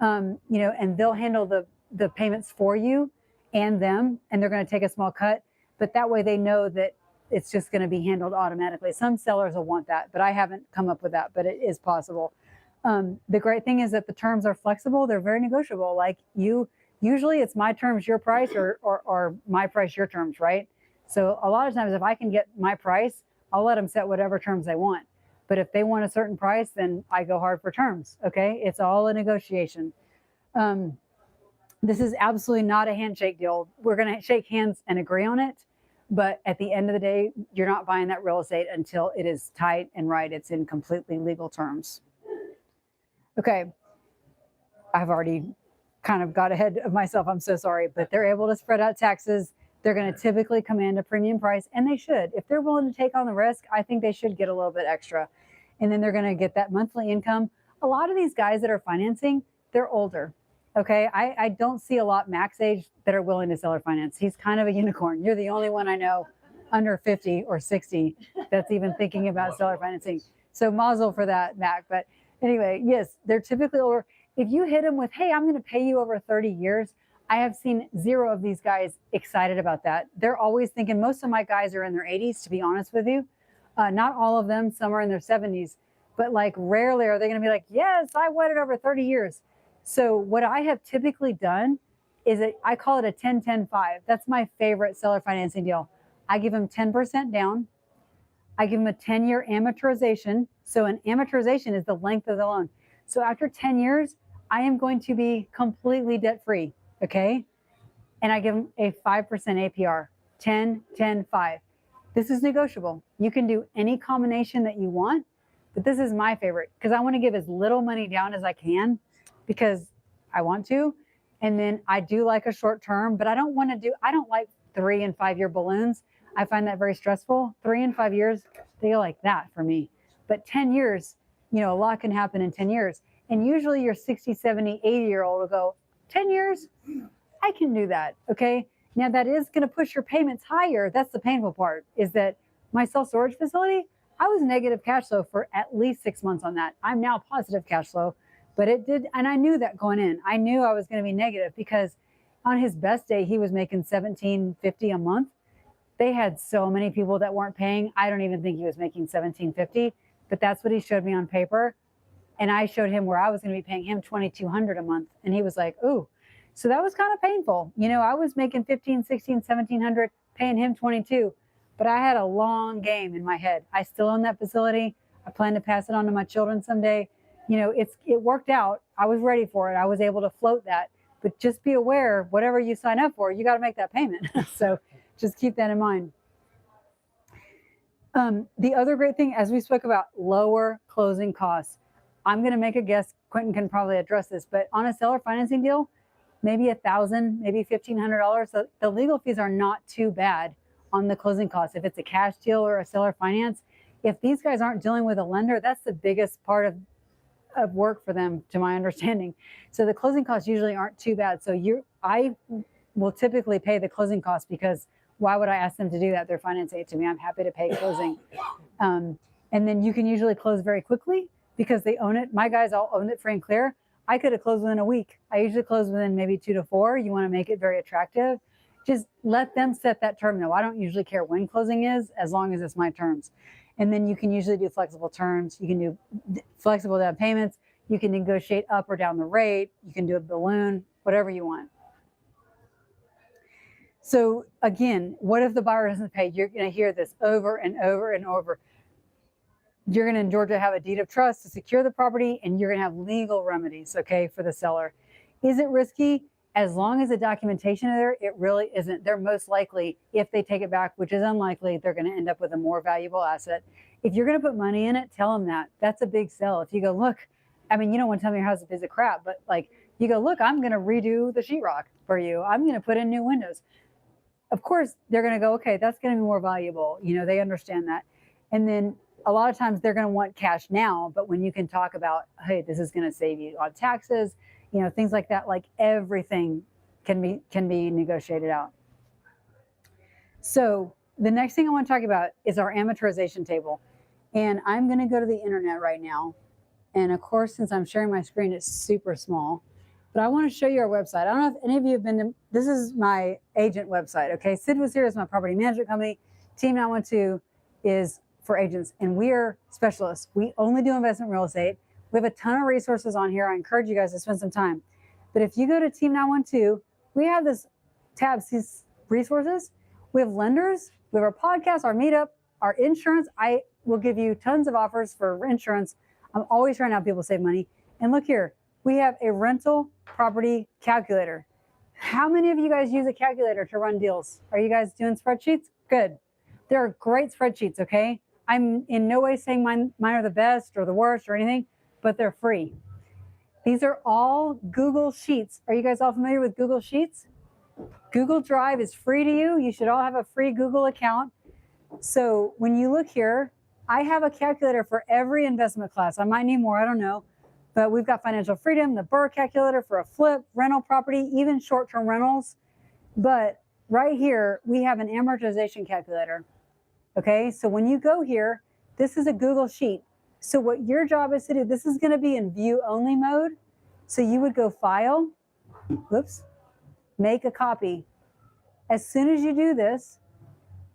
you know, and they'll handle the payments for you and them, and they're going to take a small cut. But that way they know that it's just going to be handled automatically. Some sellers will want that, but I haven't come up with that, but it is possible. The great thing is that the terms are flexible. They're very negotiable. Like usually it's my terms, your price, or my price, your terms, right? So a lot of times if I can get my price, I'll let them set whatever terms they want. But if they want a certain price, then I go hard for terms, okay? It's all a negotiation. This is absolutely not a handshake deal. We're gonna shake hands and agree on it, but at the end of the day, you're not buying that real estate until it is tight and right. It's in completely legal terms. Okay, I've already kind of got ahead of myself. I'm so sorry, but they're able to spread out taxes. They're going to typically command a premium price, and they should. If they're willing to take on the risk, I think they should get a little bit extra. And then they're going to get that monthly income. A lot of these guys that are financing, they're older. Okay, I don't see a lot max age that are willing to seller finance. He's kind of a unicorn. You're the only one I know under 50 or 60 that's even thinking about seller financing. So mazel for that, Mac. But anyway, yes, they're typically older. If you hit them with, hey, I'm going to pay you over 30 years, I have seen zero of these guys excited about that. They're always thinking, most of my guys are in their 80s, to be honest with you. Not all of them, some are in their 70s. But like rarely are they going to be like, yes, I want it over 30 years. So what I have typically done is I call it a 10-10-5. That's my favorite seller financing deal. I give them 10% down. I give them a 10-year amortization. So an amortization is the length of the loan. So after 10 years, I am going to be completely debt-free, okay? And I give them a 5% APR, 10-10-5. This is negotiable. You can do any combination that you want, but this is my favorite because I want to give as little money down as I can because I want to. And then I do like a short term, but I don't like 3 and 5 year balloons. I find that very stressful. 3 and 5 years, they go like that for me. But 10 years, you know, a lot can happen in 10 years. And usually your 60, 70, 80-year-old will go, 10 years, I can do that, okay? Now that is gonna push your payments higher. That's the painful part, is that my self-storage facility, I was negative cash flow for at least 6 months on that. I'm now positive cash flow, but it did, and I knew that going in. I knew I was gonna be negative because on his best day, he was making $1,750 a month. They had so many people that weren't paying. I don't even think he was making $1,750, but that's what he showed me on paper. And I showed him where I was going to be paying him $2,200 a month. And he was like, ooh. So that was kind of painful. You know, I was making $1,500, $1,600, $1,700, paying him $2,200, but I had a long game in my head. I still own that facility. I plan to pass it on to my children someday. You know, it worked out. I was ready for it. I was able to float that, but just be aware, whatever you sign up for, you got to make that payment. So just keep that in mind. The other great thing, as we spoke about, lower closing costs. I'm going to make a guess. Quentin can probably address this, but on a seller financing deal, maybe $1,000, maybe $1,500. So the legal fees are not too bad on the closing costs. If it's a cash deal or a seller finance, if these guys aren't dealing with a lender, that's the biggest part of work for them, to my understanding. So the closing costs usually aren't too bad. So I will typically pay the closing costs because why would I ask them to do that? They're financing it to me. I'm happy to pay closing. And then you can usually close very quickly because they own it. My guys all own it free and clear. I could have closed within a week. I usually close within maybe 2 to 4. You want to make it very attractive. Just let them set that term. No, I don't usually care when closing is, as long as it's my terms. And then you can usually do flexible terms. You can do flexible down payments. You can negotiate up or down the rate. You can do a balloon, whatever you want. So again, what if the buyer doesn't pay? You're going to hear this over and over and over. You're going to in Georgia have a deed of trust to secure the property, and you're going to have legal remedies, okay, for the seller. Is it risky? As long as the documentation is there, it really isn't. They're most likely, if they take it back, which is unlikely, they're going to end up with a more valuable asset. If you're going to put money in it, tell them that. That's a big sell. If you go, look, I mean, you don't want to tell me your house is a piece of crap, but like you go, look, I'm going to redo the sheetrock for you. I'm going to put in new windows. Of course, they're going to go, okay, that's going to be more valuable. You know, they understand that. And then a lot of times they're going to want cash now, but when you can talk about, hey, this is going to save you on taxes, you know, things like that, like everything can be negotiated out. So the next thing I want to talk about is our amortization table. And I'm going to go to the internet right now. And of course, since I'm sharing my screen, it's super small. But I want to show you our website. I don't know if any of you have been to, this is my agent website, okay? Sid Was Here is my property management company. Team 912 is for agents, and we are specialists. We only do investment real estate. We have a ton of resources on here. I encourage you guys to spend some time. But if you go to Team 912, we have this tab, these resources. We have lenders, we have our podcast, our meetup, our insurance. I will give you tons of offers for insurance. I'm always trying to help people save money. And look here, we have a rental property calculator. How many of you guys use a calculator to run deals? Are you guys doing spreadsheets? Good. They're great spreadsheets, okay? I'm in no way saying mine are the best or the worst or anything, but they're free. These are all Google Sheets. Are you guys all familiar with Google Sheets? Google Drive is free to you. You should all have a free Google account. So when you look here, I have a calculator for every investment class. I might need more, I don't know. But we've got financial freedom, the Burr calculator for a flip, rental property, even short-term rentals. But right here, we have an amortization calculator. Okay, so when you go here, this is a Google Sheet. So what your job is to do, this is going to be in view only mode. So you would go file, whoops, make a copy. As soon as you do this,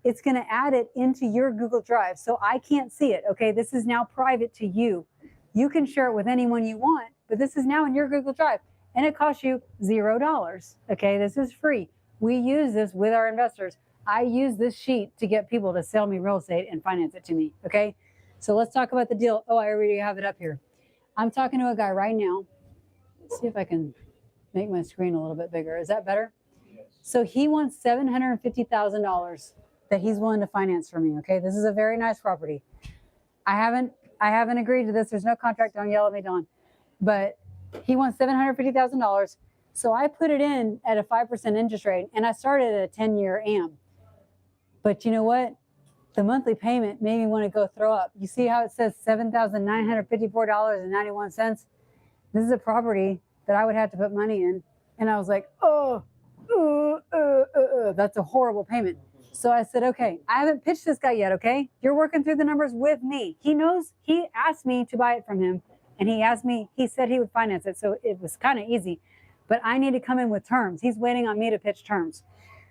it's going to add it into your Google Drive. So I can't see it. Okay, this is now private to you. You can share it with anyone you want, but this is now in your Google Drive and it costs you $0. Okay, this is free. We use this with our investors. I use this sheet to get people to sell me real estate and finance it to me. Okay. So let's talk about the deal. Oh, I already have it up here. I'm talking to a guy right now. Let's see if I can make my screen a little bit bigger. Is that better? Yes. So he wants $750,000 that he's willing to finance for me. Okay, this is a very nice property. I haven't agreed to this. There's no contract. Don't yell at me, Dawn. But he wants $750,000. So I put it in at a 5% interest rate, and I started at a 10-year AM. But you know what? The monthly payment made me want to go throw up. You see how it says $7,954.91? This is a property that I would have to put money in. And I was like, that's a horrible payment. So I said, okay, I haven't pitched this guy yet, okay? You're working through the numbers with me. He knows, he asked me to buy it from him. And he said he would finance it. So it was kind of easy. But I need to come in with terms. He's waiting on me to pitch terms.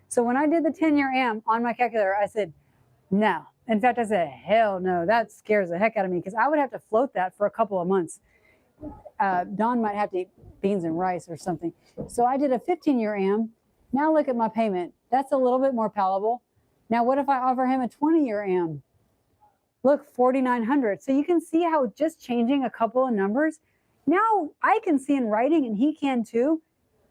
So when I did the 10-year AM on my calculator, I said, no. In fact, I said, hell no, that scares the heck out of me because I would have to float that for a couple of months. Dawn might have to eat beans and rice or something. So I did a 15-year AM. Now look at my payment. That's a little bit more palatable. Now, what if I offer him a 20-year AM? Look, $4,900. So you can see how just changing a couple of numbers, now I can see in writing and he can too.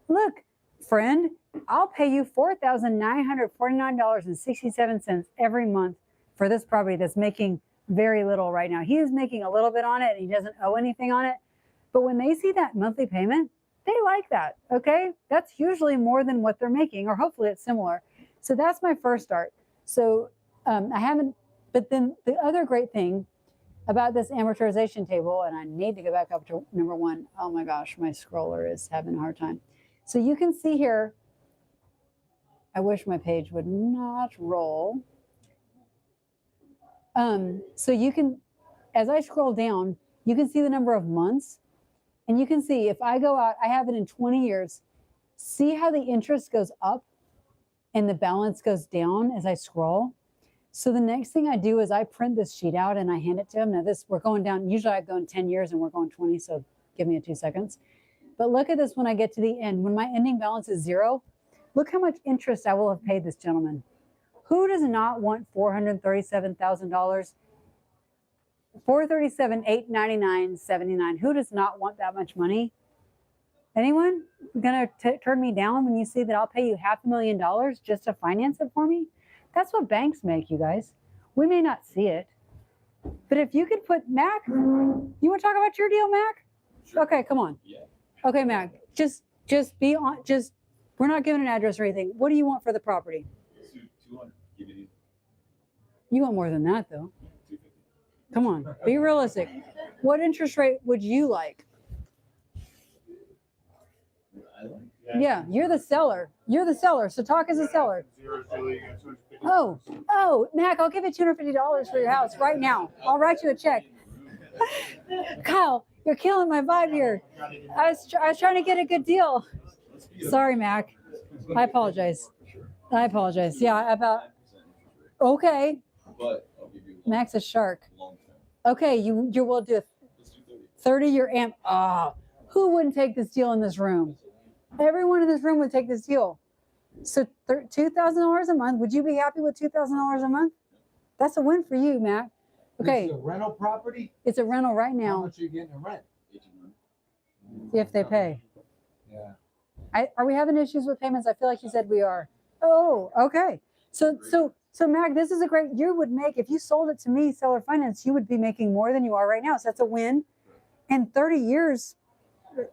Look, friend, I'll pay you $4,949.67 every month for this property that's making very little right now. He is making a little bit on it and he doesn't owe anything on it. But when they see that monthly payment, they like that, okay? That's usually more than what they're making, or hopefully it's similar. So that's my first start. So but then the other great thing about this amortization table, and I need to go back up to number one. Oh my gosh, my scroller is having a hard time. So you can see here, I wish my page would not roll. So you can, as I scroll down, you can see the number of months. And you can see if I go out, I have it in 20 years. See how the interest goes up and the balance goes down as I scroll? So the next thing I do is I print this sheet out and I hand it to him. Now we're going down, usually I go in 10 years and we're going 20, so give me 2 seconds. But look at this when I get to the end. When my ending balance is 0, look how much interest I will have paid this gentleman. Who does not want $437,000? $437,899.79. Who does not want that much money? Anyone gonna turn me down when you see that I'll pay you $500,000 just to finance it for me? That's what banks make, you guys. We may not see it, but if you could put Mac, you want to talk about your deal, Mac? Sure. Okay, come on. Yeah. Okay, Mac, just be on. We're not giving an address or anything. What do you want for the property? 200. Give it easy. You want more than that, though. 250. Come on, be realistic. What interest rate would you like? I like. Yeah, you're the seller. You're the seller, so talk as a seller. Oh, Mac, I'll give you $250 for your house right now. I'll write you a check. Kyle, you're killing my vibe here. I was trying to get a good deal. Sorry, Mac. I apologize. Yeah, about. Okay. But I'll give you Mac's a shark. long term. Okay, you're willing to do Let's do 30 year amp. Who wouldn't take this deal in this room? Everyone in this room would take this deal. So $2,000 a month. Would you be happy with $2,000 a month? That's a win for you, Mac. Okay, It's a rental property? it's a rental right How now much are you getting in rent? 1800. if they pay. Yeah. Are we having issues with payments? I feel like you said we are. Oh, okay. So Mac, this is a great. You would make if you sold it to me, seller finance. You would be making more than you are right now. So that's a win. And 30 years,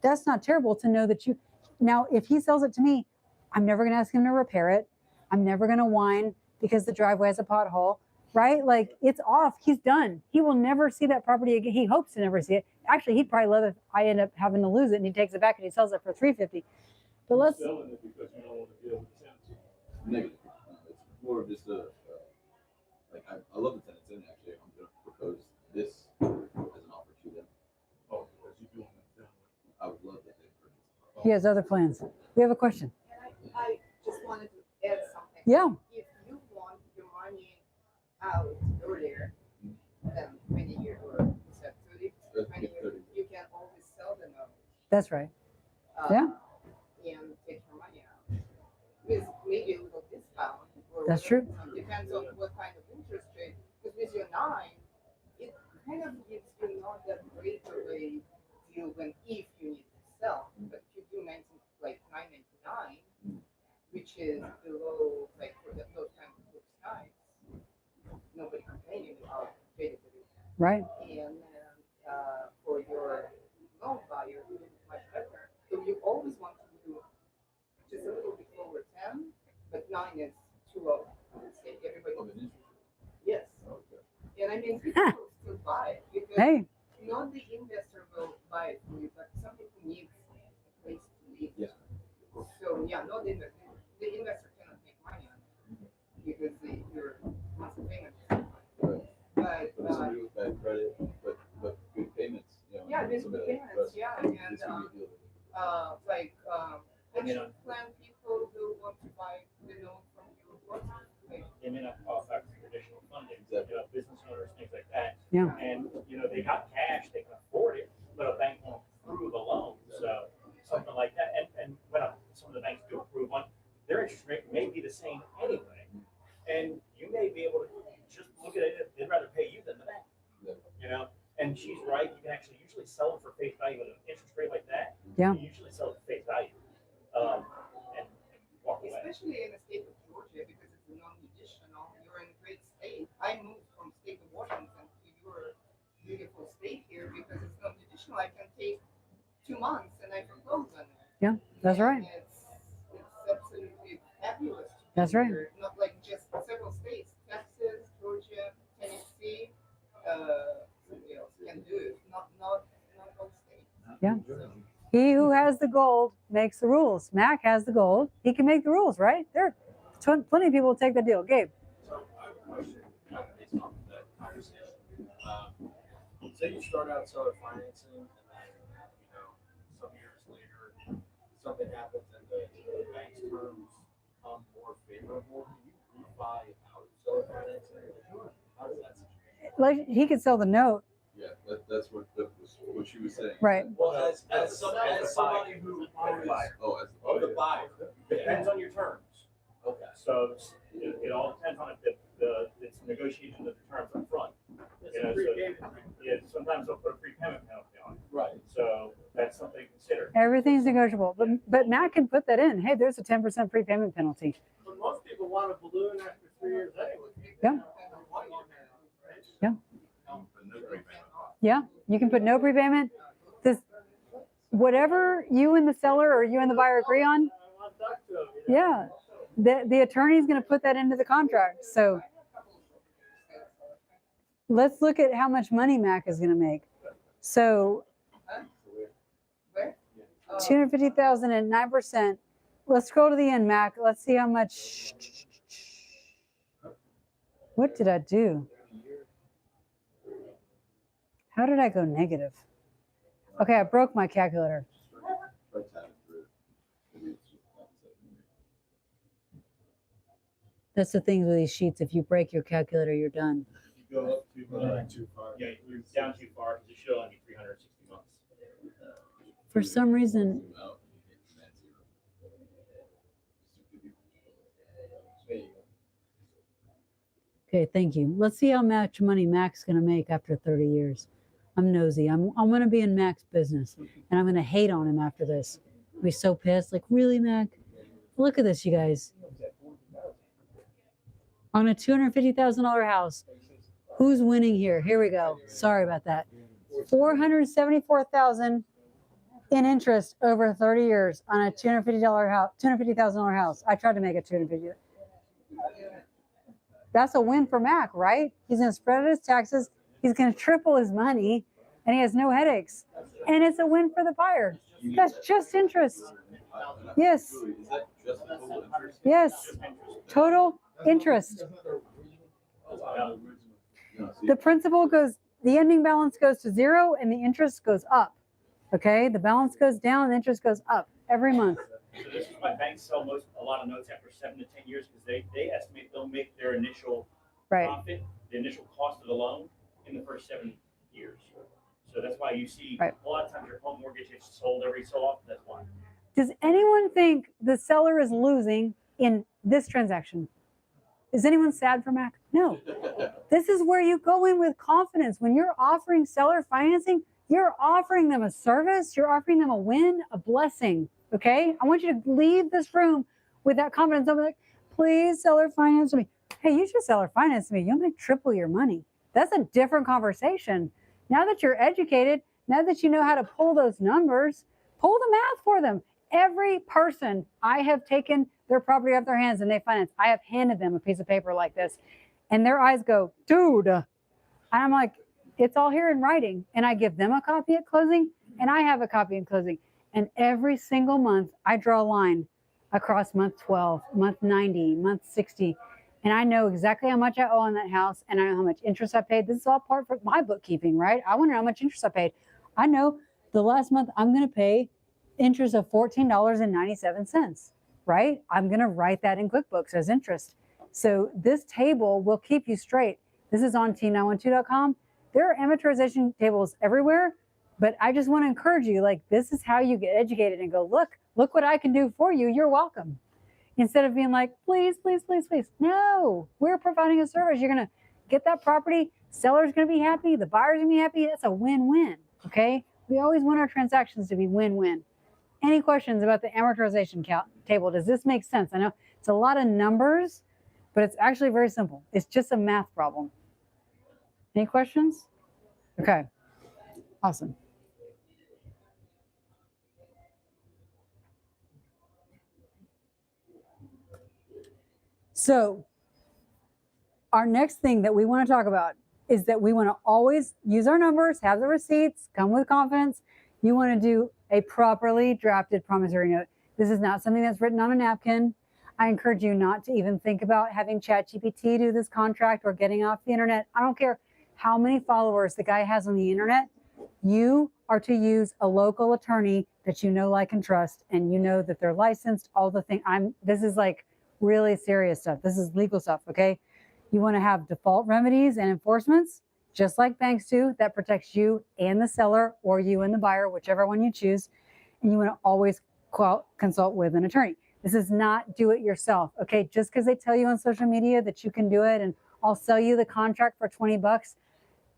that's not terrible to know that you. Now, if he sells it to me, I'm never going to ask him to repair it. I'm never going to whine because the driveway has a pothole, right? Like it's off. He's done. He will never see that property again. He hopes to never see it. Actually, he'd probably love if I end up having to lose it and he takes it back and he sells it for $350. But let's. Selling it because you don't want to deal with the tenants. Negative. It's more of just a, like, I love the tenants in actually. I'm going to propose this as an offer to them. Oh, because you doing that. I would love that they purchase. He has other plans. We have a question. I just wanted to add something. Yeah. If you want your money out earlier than 20 years or 30, 20 years, you can always sell the note. That's right. uh, Yeah. And take your money out with maybe a little discount. Or That's whatever. true. Depends on what kind of interest rate. Because with your 9, it kind of gives you not that great of a deal when if you need to sell. But if you do 9.99, which is below like for those kind of books size, nobody complaining about credit. Right. And for your loan buyer, it is much better. So you always want to do just a little bit over 10, but 9 is too low. I would say everybody. Yes. And I mean, people will still buy it because Hey. not the investor will buy it for you, but some people need a place to live. Yeah. So yeah, not the investor. The investor cannot make money on it because your monthly payment is high. Right. But But somebody with bad credit, but good payments. You know, yeah, there's somebody good like payments, us, yeah, this and would be a deal. pension plan people who want to buy the loan from you. They may not qualify for traditional funding, Exactly. business owners, things like that. Yeah. And, they got cash, they can afford it, but a bank won't approve a loan, so something like that. And when some of the banks do approve one, their interest rate may be the same anyway. And you may be able to just look at it, they'd rather pay you than the bank, Yeah. And she's right, you can actually usually sell it for face value with an interest rate like that. Yeah. You usually sell it for face value, and walk away. Especially in the state of Georgia because it's a non-judicial. You're in a great state. I moved from state of Washington to your beautiful state here because it's non-judicial. I can take 2 months and I foreclose on it. Yeah, that's right. And it's absolutely fabulous. to be That's right. here. Not like just several states, Texas, Georgia, Tennessee, somebody else can do it. Not all states. Yeah. He who has the gold makes the rules. Mac has the gold. He can make the rules, right? There are plenty of people who take the deal. Gabe. So I have a question kind of based on that conversation. Say you start out seller financing and then, some years later, something happens and the bank's terms become more favorable. Can you refi out seller finance Like he could sell the note, Yeah, that's what she was saying. right? Well, as somebody who always, Oh, as the buyer. Depends on your terms. Okay. So it all depends on if it's negotiation of the terms up front. You know, so, yeah, sometimes they'll put a prepayment penalty on it. Right. So that's something to consider. Everything's negotiable, but Matt can put that in. Hey, there's a 10% prepayment penalty. But most people want a balloon after 3 years anyway. Yeah. Yeah, you can put no prepayment. This, whatever you and the seller or you and the buyer agree on. Yeah, the attorney's going to put that into the contract. So let's look at how much money Mac is going to make. So 250,000 at 9%. Let's scroll to the end, Mac. Let's see how much. What did I do? How did I go negative? Okay, I broke my calculator. That's the thing with these sheets. If you break your calculator, you're done. If you go up too far. Yeah, you're down too far because it should only be 360 months. For some reason, okay, thank you. Let's see how much money Mac's going to make after 30 years. I'm nosy. I'm going to be in Mac's business, and I'm going to hate on him after this. I'll be so pissed. Like, really, Mac? Look at this, you guys. On a $250,000 house, who's winning here? Here we go. Sorry about that. $474,000 in interest over 30 years on a $250,000 house. I tried to make it $250,000. That's a win for Mac, right? He's going to spread out his taxes. He's going to triple his money, and he has no headaches. And it's a win for the buyer. That's just interest. Yes. Yes. Total interest. The principal goes, the ending balance goes to zero, and the interest goes up. Okay? The balance goes down, the interest goes up every month. So this is why banks sell a lot of notes after 7 to 10 years because they estimate they'll make their initial profit, the initial cost of the loan in the first 7 years. So that's why you see a lot of times your home mortgage is sold every so often. That's why. Does anyone think the seller is losing in this transaction? Is anyone sad for Mac? No. This is where you go in with confidence. When you're offering seller financing, you're offering them a service, you're offering them a win, a blessing. Okay? I want you to leave this room with that confidence. I'm like, please seller finance me. Hey, you should seller finance me. You'll make triple your money. That's a different conversation. Now that you're educated, now that you know how to pull those numbers, pull the math for them. Every person I have taken their property off their hands and they finance, I have handed them a piece of paper like this, and their eyes go, dude. And I'm like, it's all here in writing. And I give them a copy at closing, and I have a copy in closing. And every single month, I draw a line across month 12, month 90, month 60. And I know exactly how much I owe on that house, and I know how much interest I paid. This is all part of my bookkeeping, right? I want to know how much interest I paid. I know the last month I'm going to pay interest of $14.97, right? I'm going to write that in QuickBooks as interest. So this table will keep you straight. This is on T912.com. There are amortization tables everywhere, but I just want to encourage you, like, this is how you get educated and go, look what I can do for you. You're welcome. Instead of being like, please, please, please, please. No, we're providing a service. You're going to get that property. Seller's going to be happy. The buyer's going to be happy. That's a win-win, okay? We always want our transactions to be win-win. Any questions about the amortization table? Does this make sense? I know it's a lot of numbers, but it's actually very simple. It's just a math problem. Any questions? Okay, awesome. So our next thing that we want to talk about is that we want to always use our numbers, have the receipts, come with confidence. You want to do a properly drafted promissory note. This is not something that's written on a napkin. I encourage you not to even think about having ChatGPT do this contract or getting off the internet. I don't care how many followers the guy has on the internet. You are to use a local attorney that you know, like, and trust, and you know that they're licensed, all the things. This is like really serious stuff. This is legal stuff, okay? You want to have default remedies and enforcements, just like banks do, that protects you and the seller, or you and the buyer, whichever one you choose. And you want to always consult with an attorney. This is not do it yourself. Okay. Just because they tell you on social media that you can do it and I'll sell you the contract for $20,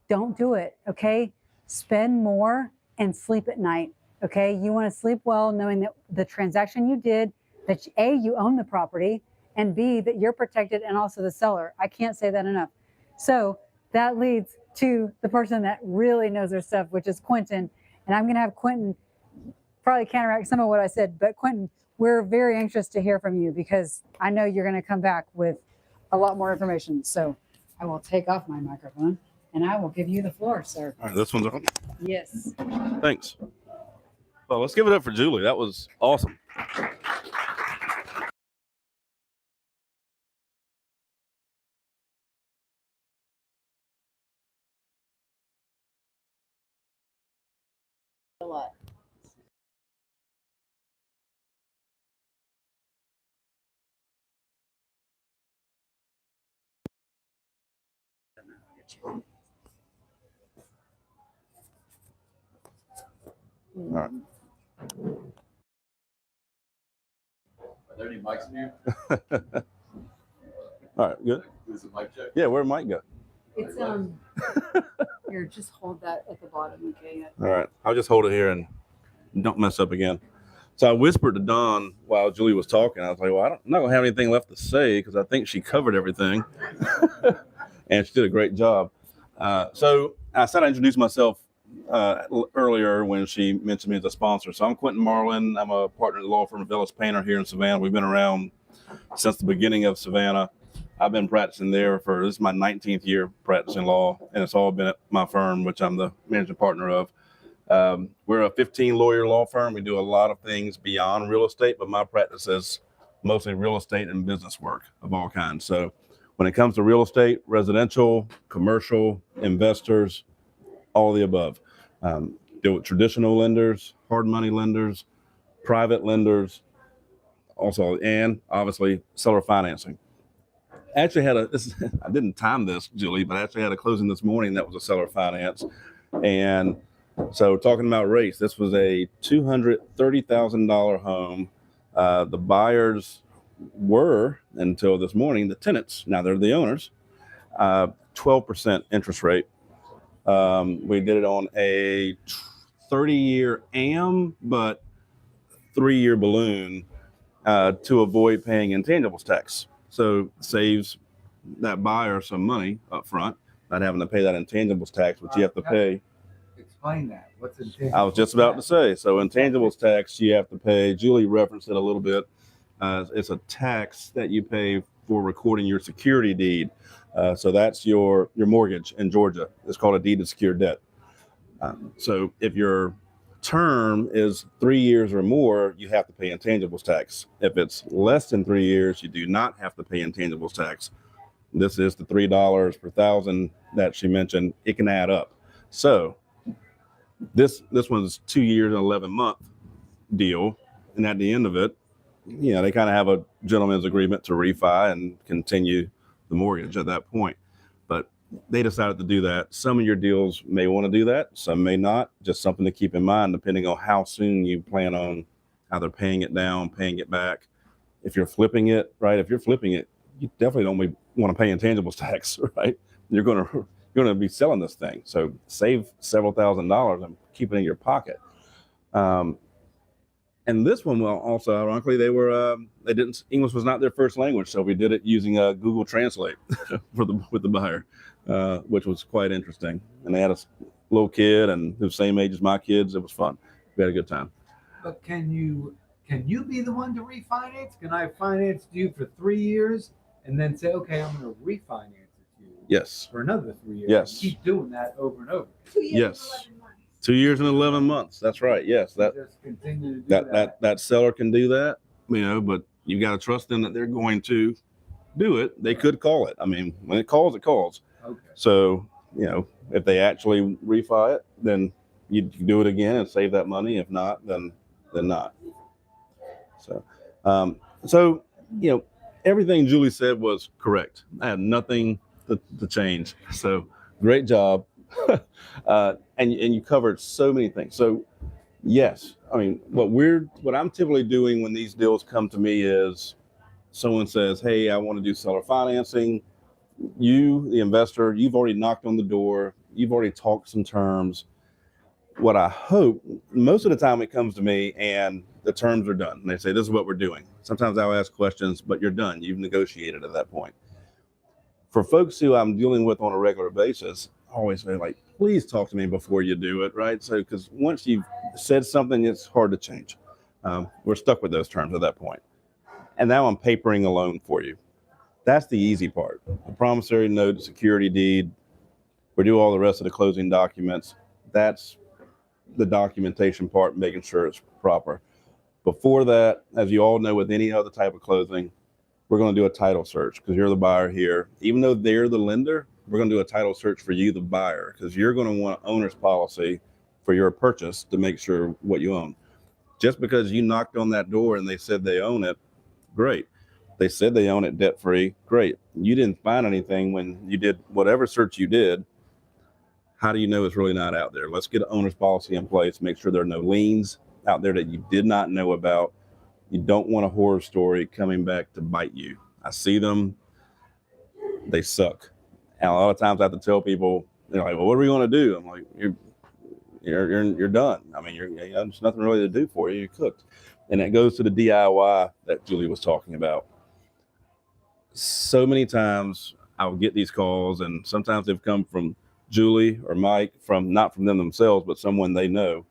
don't do it. Okay. Spend more and sleep at night. Okay. You want to sleep well, knowing that the transaction you did, that A, you own the property, and B, that you're protected, and also the seller. I can't say that enough. So that leads to the person that really knows their stuff, which is Quentin. And I'm going to have Quentin probably counteract some of what I said. But Quentin, we're very anxious to hear from you because I know you're going to come back with a lot more information. So I will take off my microphone and I will give you the floor, sir. All right, this one's on. Yes. Thanks. Well, let's give it up for Julie. That was awesome. A lot. All right. Are there any mics in here? All right, good. Is it mic check? Yeah, where'd Mike go? It's here, just hold that at the bottom, okay? All right, I'll just hold it here and don't mess up again. So I whispered to Dawn while Julie was talking. I was like, well, I'm not going to have anything left to say because I think she covered everything. And she did a great job. So I said I introduced myself earlier when she mentioned me as a sponsor. So I'm Quentin Marlin. I'm a partner in the law firm of Ellis Painter here in Savannah. We've been around since the beginning of Savannah. I've been practicing there this is my 19th year practicing law, and it's all been at my firm, which I'm the managing partner of. We're a 15 lawyer law firm. We do a lot of things beyond real estate, but my practice is mostly real estate and business work of all kinds. So when it comes to real estate, residential, commercial, investors, all of the above. Deal with traditional lenders, hard money lenders, private lenders, also, and obviously seller financing. Actually I didn't time this, Julie, but I actually had a closing this morning that was a seller finance. And so talking about rates, this was a $230,000 home. The buyers were, until this morning, the tenants. Now they're the owners. 12% interest rate. We did it on a 30-year AM, but 3-year balloon to avoid paying intangibles tax. So saves that buyer some money up front, not having to pay that intangibles tax, which you have to pay. Explain that. What's intangibles? I was just about to say, so intangibles tax you have to pay. Julie referenced it a little bit. It's a tax that you pay for recording your security deed. So that's your mortgage in Georgia. It's called a deed of secured debt. So if your term is 3 years or more, you have to pay intangibles tax. If it's less than 3 years, you do not have to pay intangibles tax. This is the $3 per thousand that she mentioned. It can add up. So this one's 2 years and 11-month deal, and at the end of it, they kind of have a gentleman's agreement to refi and continue the mortgage at that point. But they decided to do that. Some of your deals may want to do that, some may not. Just something to keep in mind depending on how soon you plan on either paying it down, paying it back. If you're flipping it, right? If you're flipping it, you definitely don't want to pay intangibles tax, right? You're going to be selling this thing. So save several $1,000s and keep it in your pocket. And this one, well, also ironically, English was not their first language, so we did it using Google Translate with the buyer, which was quite interesting. And they had a little kid and the same age as my kids. It was fun. We had a good time. But can you be the one to refinance? Can I finance you for 3 years and then say, okay, I'm going to refinance it to you? Yes. For another 3 years. Yes. Keep doing that over and over. 2 years Yes. and 11 months. 2 years and 11 months. That's right. Yes. Just continue to do That seller can do that, but you got to trust them that they're going to do it. They could call it. I mean, when it calls, it calls. Okay. So, if they actually refi it, then you do it again and save that money. If not, then not. So, everything Julie said was correct. I had nothing the change. So great job. And you covered so many things. So yes, I mean, what I'm typically doing when these deals come to me is someone says, hey, I want to do seller financing. You, the investor, you've already knocked on the door. You've already talked some terms. What I hope, most of the time it comes to me and the terms are done. And they say, this is what we're doing. Sometimes I'll ask questions, but you're done. You've negotiated at that point. For folks who I'm dealing with on a regular basis, I always say, like, please talk to me before you do it, right? So, because once you've said something, it's hard to change. We're stuck with those terms at that point. And now I'm papering a loan for you. That's the easy part. The promissory note, security deed, we do all the rest of the closing documents. That's the documentation part, making sure it's proper. Before that, as you all know, with any other type of closing, we're going to do a title search because you're the buyer here. Even though they're the lender, we're going to do a title search for you, the buyer, because you're going to want an owner's policy for your purchase to make sure what you own. Just because you knocked on that door and they said they own it, great. They said they own it debt-free, great. You didn't find anything when you did whatever search you did. How do you know it's really not out there? Let's get an owner's policy in place, make sure there are no liens out there that you did not know about. You don't want a horror story coming back to bite you. I see them, they suck. And a lot of times I have to tell people, they're like, well, what are we going to do? I'm like, you're done. I mean, there's nothing really to do for you. You're cooked. And it goes to the DIY that Julie was talking about. So many times I'll get these calls, and sometimes they've come from Julie or Mike, not from them themselves, but someone they know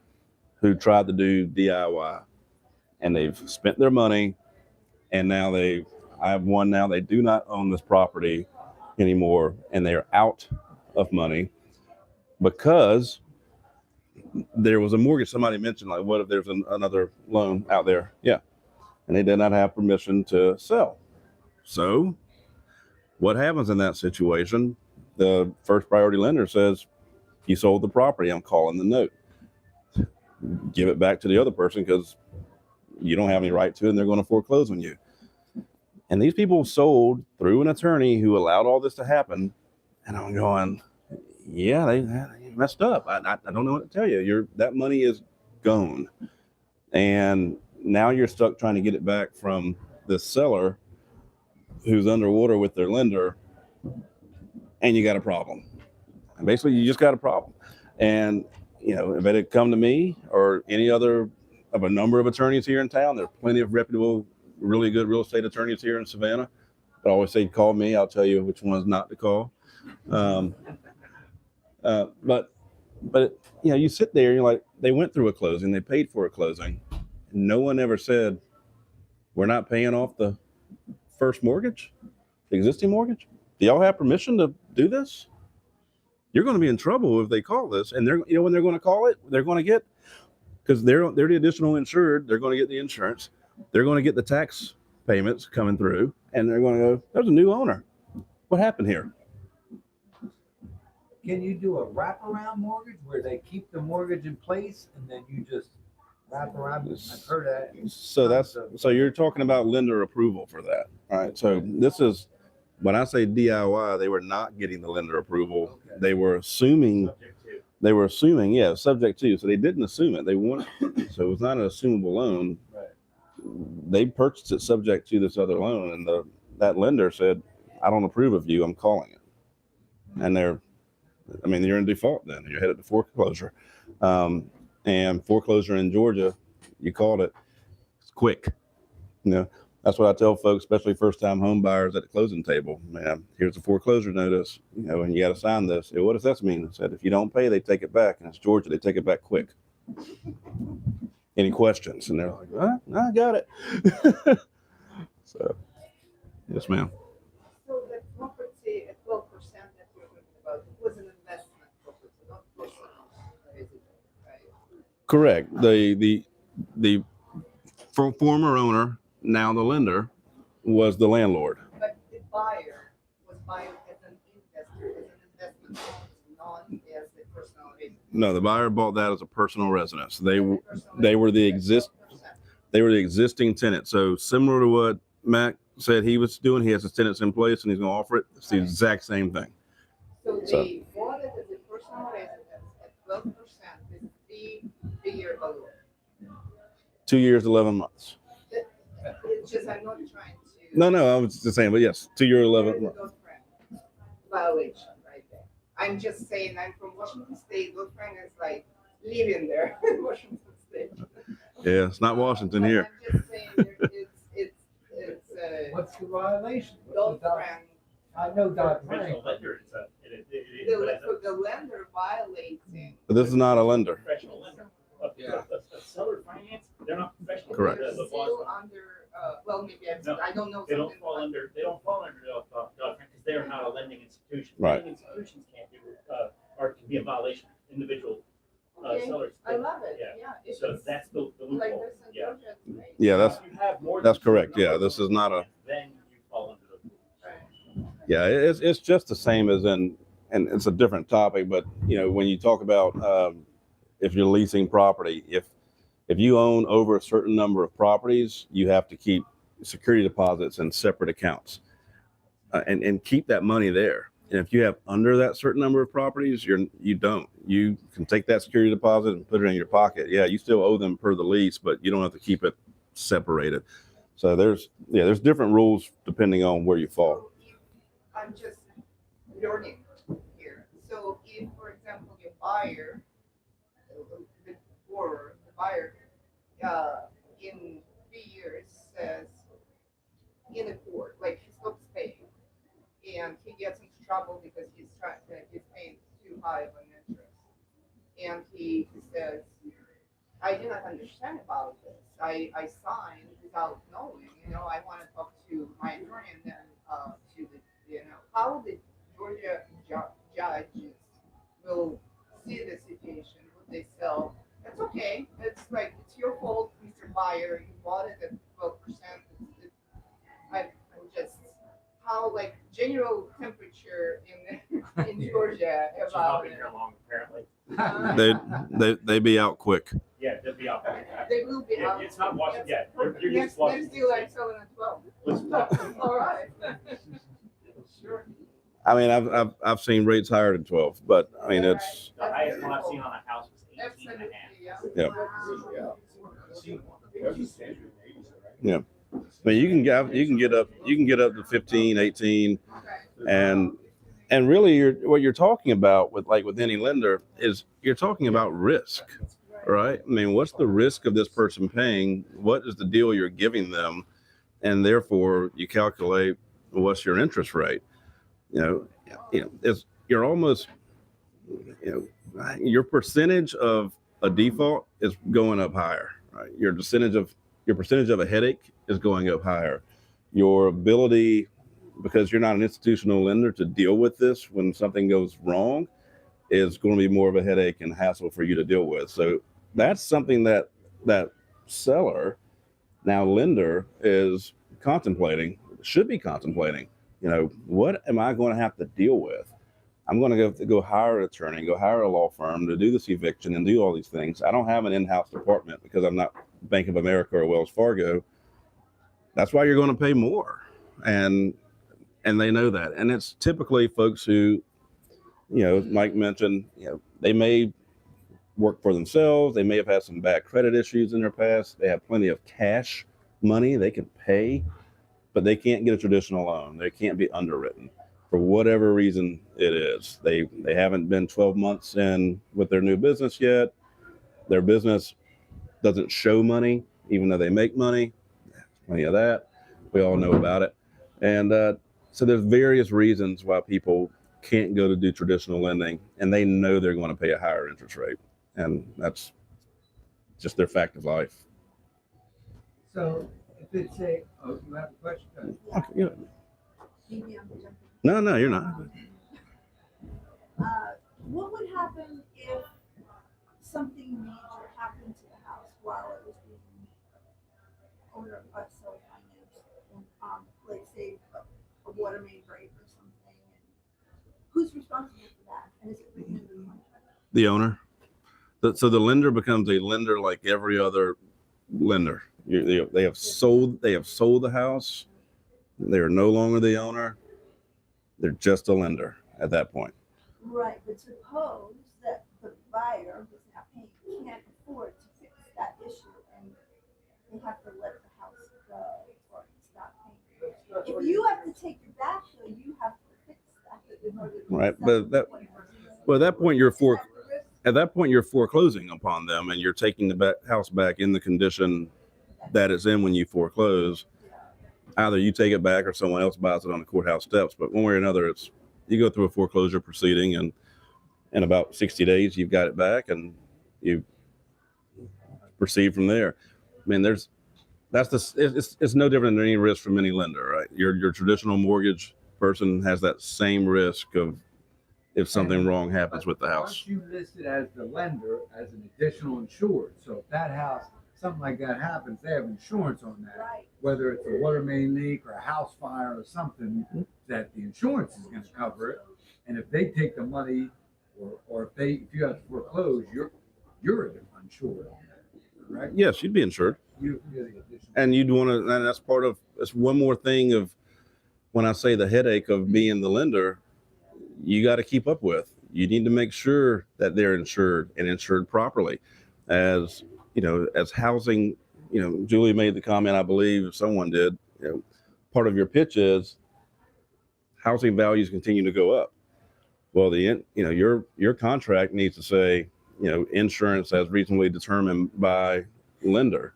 who tried to do DIY. And they've spent their money, and now I have one now, they do not own this property anymore, and they're out of money because there was a mortgage. Somebody mentioned, like, what if there's another loan out there? Yeah. And they did not have permission to sell. So what happens in that situation? The first priority lender says, you sold the property, I'm calling the note. Give it back to the other person because you don't have any right to it, and they're going to foreclose on you. And these people sold through an attorney who allowed all this to happen. And I'm going, yeah, they messed up. I don't know what to tell you. That money is gone. And now you're stuck trying to get it back from the seller who's underwater with their lender, and you got a problem. And basically, you just got a problem. And, if it had come to me or any other of a number of attorneys here in town, there are plenty of reputable, really good real estate attorneys here in Savannah. I always say, call me. I'll tell you which ones not to call. But you sit there and you're like, they went through a closing, they paid for a closing. And no one ever said, we're not paying off the first mortgage, the existing mortgage. Do y'all have permission to do this? You're going to be in trouble if they call this. And when they're going to call it, they're going to get, because they're the additional insured, they're going to get the insurance. They're going to get the tax payments coming through, and they're going to go, there's a new owner. What happened here? Can you do a wraparound mortgage where they keep the mortgage in place and then you just wrap around? I've heard that. So you're talking about lender approval for that. All right. So this is, when I say DIY, they were not getting the lender approval. Okay. They were assuming, yeah, subject to. So they didn't assume it. They wanted, so it was not an assumable loan. Right. They purchased it subject to this other loan, and that lender said, I don't approve of you. I'm calling it. And you're in default then. You're headed to foreclosure. And foreclosure in Georgia, you called it, it's quick. That's what I tell folks, especially first-time home buyers at the closing table. Man, here's a foreclosure notice, and you got to sign this. What does that mean? I said, if you don't pay, they take it back. And it's Georgia, they take it back quick. Any questions? And they're like, I got it. So, yes, ma'am. So the property at 12% that you're talking about was an investment property, not personal residence, right? Correct. The former owner, now the lender, was the landlord. But the buyer was buying as an investor, as an investment property, not as a personal residence. No, the buyer bought that as a personal residence. They were the existing tenant. So similar to what Mac said he was doing. He has his tenants in place and he's going to offer it. It's the exact same thing. So So- they bought it as a personal residence at 12% with 3-year balloon. 2 years, 11 months. It's just, I'm not trying to. No, I was just saying, but yes, 2 year, 11 There's a months. Dodd-Frank violation right there. I'm just saying, I'm from Washington State, Dodd-Frank is like living there in Washington State. Yeah, it's not Washington But here. I'm just saying, it's What's the violation? What's the Dodd-Frank. I know Dodd-Frank. Original lender, it is, The, but as the lender violating. But this is not a lender. professional lender. Yeah. A seller finance, they're not professional. Correct. They're The still laws- under, well, maybe No, I don't know They don't something. fall about- under, Dodd-Frank because they are not a lending institution. Right. Lending institutions can't do, or can be a violation, individual Okay, sellers. I love it, Yeah. yeah. It's So just that's the like loophole. this in Yeah. Georgia, it's great. Yeah, that's If you have more than that's two correct. Yeah, numbers, this is not a. then you fall under the rules. Yeah, it's just the same as in, and it's a different topic. But you know, when you talk about if you're leasing property, if you own over a certain number of properties, you have to keep security deposits in separate accounts, and keep that money there. And if you have under that certain number of properties, you don't. You can take that security deposit and put it in your pocket. Yeah, you still owe them per the lease, but you don't have to keep it separated. So there's different rules depending on where you fall. So if, I'm just learning here. So if, for example, your buyer, the borrower, the buyer, in 3 years says in a court, like he stops paying, and he gets into trouble because he's paying too high of an interest, and he says, I did not understand about this. I signed without knowing, I want to talk to my attorney and then to the, how the Georgia judges will see the situation, would they sell? That's okay. It's like, it's your fault, Mr. Buyer. You bought it at 12%. I'm just, how like general temperature in Georgia She's not about been it. here long, apparently. They be out quick. Yeah, they'll be out. They will be Yeah, out. it's not Washington yet. You're just Next Washington deal I'm State. selling at 12. Let's talk. All right. Sure. I mean, I've seen rates higher than 12, but I mean it's The highest one I've seen on a house was 18 and a half. Absolutely, Yeah. I mean, you can get up to 15, 18, and really what you're talking about with any lender is you're talking about risk, right? I mean, what's the risk of this person paying? What is the deal you're giving them? And therefore you calculate what's your interest rate. You're almost, your percentage of a default is going up higher, right? Your percentage of a headache is going up higher. Your ability, because you're not an institutional lender, to deal with this when something goes wrong is going to be more of a headache and hassle for you to deal with. So that's something that seller, now lender, is contemplating, should be contemplating. What am I going to have to deal with? I'm going to go hire an attorney, go hire a law firm to do this eviction and do all these things. I don't have an in-house department because I'm not Bank of America or Wells Fargo. That's why you're going to pay more. And they know that. And it's typically folks who, Mike mentioned, they may work for themselves. They may have had some bad credit issues in their past. They have plenty of cash money they can pay, but they can't get a traditional loan. They can't be underwritten for whatever reason it is. They haven't been 12 months in with their new business yet. Their business doesn't show money, even though they make money. Plenty of that. We all know about it. And so there's various reasons why people can't go to do traditional lending, and they know they're going to pay a higher interest rate. And that's just their fact of life. So if it's you have a question? No, you're not. What would happen if something major happened to the house while it was being owner seller financed, and like say a water main break or something? And who's responsible for that? And is it written in the contract? The owner. So the lender becomes a lender like every other lender. They have sold the house. They're no longer the owner. They're just a lender at that point. Right, but suppose that the buyer who's not paying can't afford to fix that issue and they have to let the house go or it's not paying. If you have to take it back, though, you have to fix that in order to Right, sell but it. at that point you're Is that the risk? at that point you're foreclosing upon them, and you're taking the house back in the condition that it's in when you foreclose. Either you take it back or someone else buys it on the courthouse steps. But one way or another, it's you go through a foreclosure proceeding, and in about 60 days you've got it back, and you proceed from there. I mean, it's no different than any risk from any lender, right? Your traditional mortgage person has that same risk of if something wrong happens with the house. Once you list it as the lender, as an additional insured, so if that house, something like that happens, they have insurance on that. Right. Whether it's a water main leak or a house fire or something, that the insurance is gonna cover it. And if they take the money, or if you have to foreclose, you're insured on that, correct? Yes, you'd be insured. You're the additional. And you'd want to, and that's one more thing of when I say the headache of being the lender, you got to keep up with. You need to make sure that they're insured and insured properly. As you know, as housing, Julie made the comment, I believe someone did, part of your pitch is housing values continue to go up. Well, your contract needs to say, insurance as reasonably determined by lender.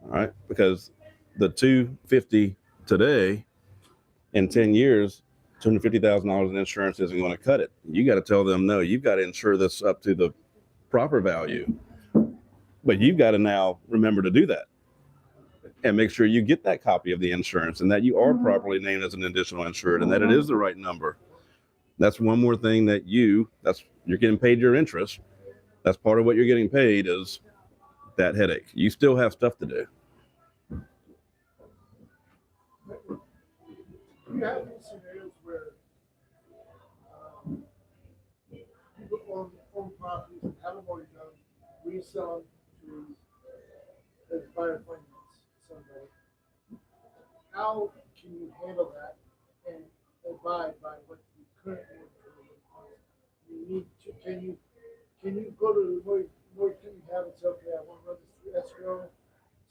All right, because the $250 today in 10 years, $250,000 in insurance isn't going to cut it. You got to tell them, no, you've got to insure this up to the proper value. But you've got to now remember to do that and make sure you get that copy of the insurance and that you are properly named as an additional insured and that it is the right number. That's one more thing that you're getting paid your interest. That's part of what you're getting paid is that headache. You still have stuff to do. You have these scenarios where people own properties and have a mortgage on, resell them to as buyer finance somebody. How can you handle that and abide by what the current mortgage is? Can you go to the mortgage company and have it say, okay, I want to run this through escrow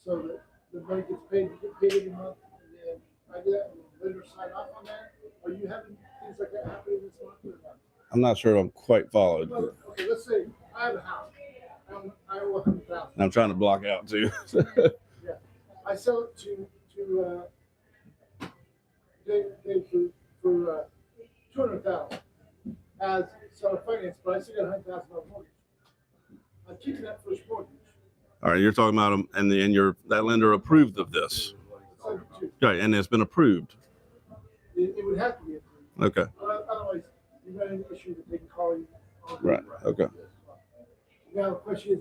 so that the money gets paid, you get paid every month, and then I do that and the lender sign off on that? Are you having things like that happening this month or not? I'm not sure I'm quite followed. Well, okay, let's say I have a house. I owe $100,000. I'm trying to block out too. Yeah, I sell it to Dave for $200,000 as seller finance, but I still got $100,000 mortgage. I'm keeping that first mortgage. All right, you're talking about them, and that lender approved of this, right? And it's been approved. It would have to be approved. Okay. Otherwise, you've got an issue that they can call you. Right. Okay. Now the question is,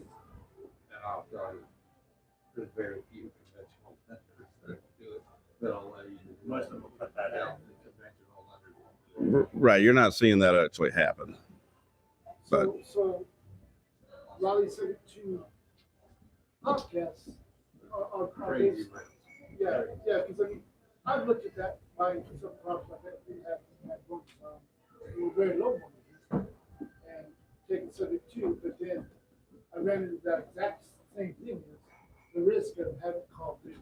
And I'll tell you, there's very few conventional lenders that do it. They'll allow you to do Most of them will cut that out. The conventional lenders won't do it. Right. You're not seeing that actually happen. so a lot of these two podcasts are Crazy, based. right? Yeah, because I mean, I've looked at that, buying some properties like that, we had mortgages on, they were very low mortgages, and taking subject to, but then I ran into that exact same thing, the risk of having called due.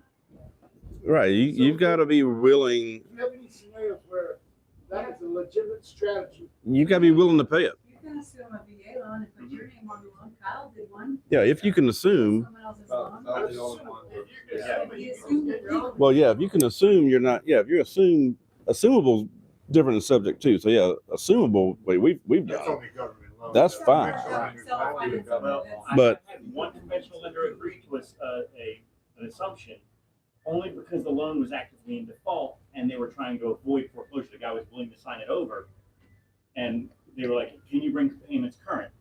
Right. You've got to be willing. Do you have any scenarios where that is a legitimate strategy? You've got to be willing to pay it. You can assume a VA loan and put your name on the loan. Kyle did one. Yeah. If you can assume. Someone else's About loan. the only one. He assumed it legally. Well, yeah. If you can assume you're not. Yeah. If you're assumable, different than subject to. So yeah, assumable. We've done. only government loan. That's fine. Seller finance, Well, that's- But- I had one conventional lender agree to an assumption only because the loan was actively in default and they were trying to avoid foreclosure. The guy was willing to sign it over. And they were like, can you bring payments current?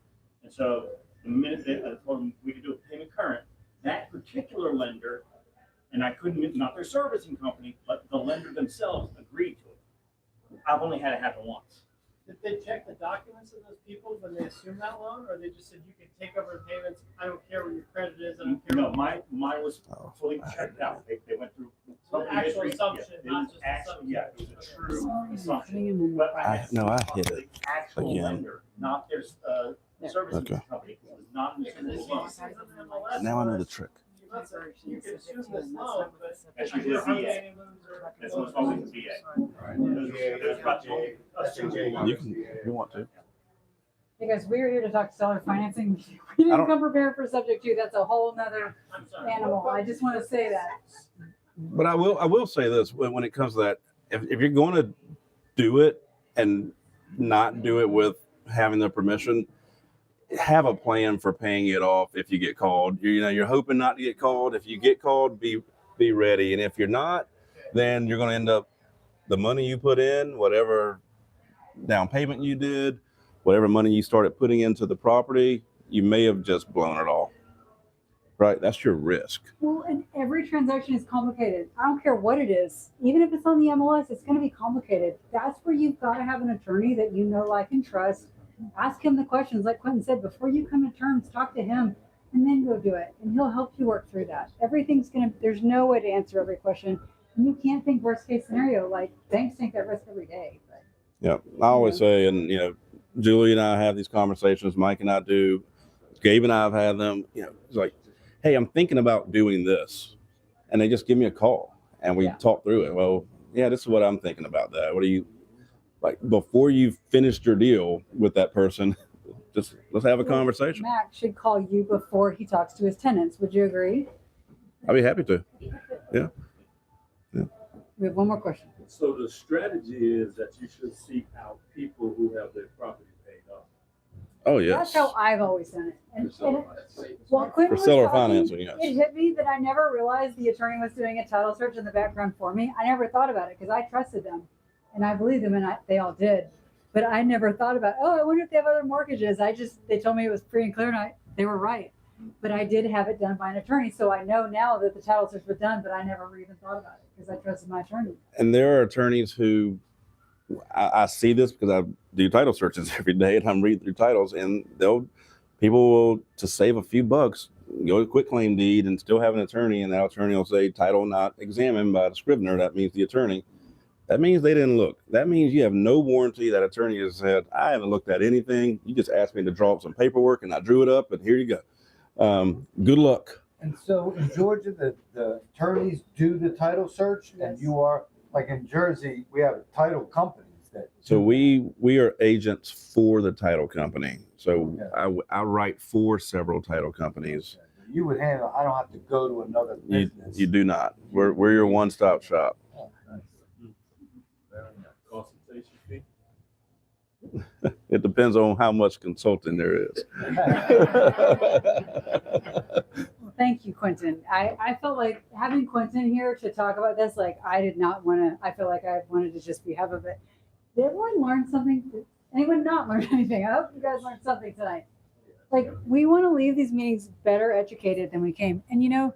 And so the minute that I told them we could do a payment current, that particular lender, and I couldn't, not their servicing company, but the lender themselves agreed to it. I've only had it happen once. Did they check the documents of those people when they assumed that loan, or they just said you can take over the payments? I don't care what your credit is. I don't care. No, mine was fully checked out. They went through. An actual assumption, It not was just actually, yeah, it was a true Sorry, assumption. But I hit the it actual again. lender, not their servicing Okay. company. It was not an assumed loan. Now I know the trick. You can assume this loan, but. That's usually a VA. That's most always a VA. There's about You can, if you want to. Hey guys, we are here to talk seller financing. We didn't come prepared for subject 2. That's a whole nother animal. I just want to say that. But I will say this when it comes to that, if you're going to do it and not do it with having the permission, have a plan for paying it off if you get called. You're hoping not to get called. If you get called, be ready. And if you're not, then you're going to end up the money you put in, whatever down payment you did, whatever money you started putting into the property, you may have just blown it all. Right? That's your risk. Well, and every transaction is complicated. I don't care what it is. Even if it's on the MLS, it's going to be complicated. That's where you've got to have an attorney that you know, like, and trust. Ask him the questions. Like Quentin said, before you come to terms, talk to him and then go do it. And he'll help you work through that. There's no way to answer every question. And you can't think worst case scenario. Like, banks take that risk every day. But, yeah. I always say, and, Julie and I have these conversations. Mike and I do. Gabe and I have had them. It's like, hey, I'm thinking about doing this. And they just give me a call and we talk through it. Well, yeah, this is what I'm thinking about that. What do you like before you've finished your deal with that person? Just let's have a conversation. Mac should call you before he talks to his tenants. Would you agree? I'd be happy to. Yeah. We have one more question. So the strategy is that you should seek out people who have their property paid off. Oh, yes. That's how I've always done it. Well, Quentin For seller was talking, financing, yes. It hit me that I never realized the attorney was doing a title search in the background for me. I never thought about it because I trusted them and I believed them, and they all did. But I never thought about, I wonder if they have other mortgages. They told me it was free and clear, and they were right. But I did have it done by an attorney, so I know now that the title search was done, but I never even thought about it because I trusted my attorney. And there are attorneys who, I see this because I do title searches every day, and I'm reading through titles, and people will, to save a few bucks, go to quit claim deed and still have an attorney, and that attorney will say title not examined by the scrivener. That means the attorney. That means they didn't look. That means you have no warranty. That attorney has said, I haven't looked at anything. You just asked me to draw up some paperwork, and I drew it up, and here you go. Good luck. And so in Georgia, the attorneys do the title search, and you are, like in Jersey, we have title companies that. So we are agents for the title company. So I write for several title companies. You would handle. I don't have to go to another business. You do not. We're your one-stop shop. Oh, nice. Consultation fee? It depends on how much consulting there is. Well, thank you, Quentin. I felt like having Quentin here to talk about this, like I did not want to, I feel like I wanted to just be half of it. Did everyone learn something? Did anyone not learn anything? I hope you guys learned something tonight. Like, we want to leave these meetings better educated than we came. And a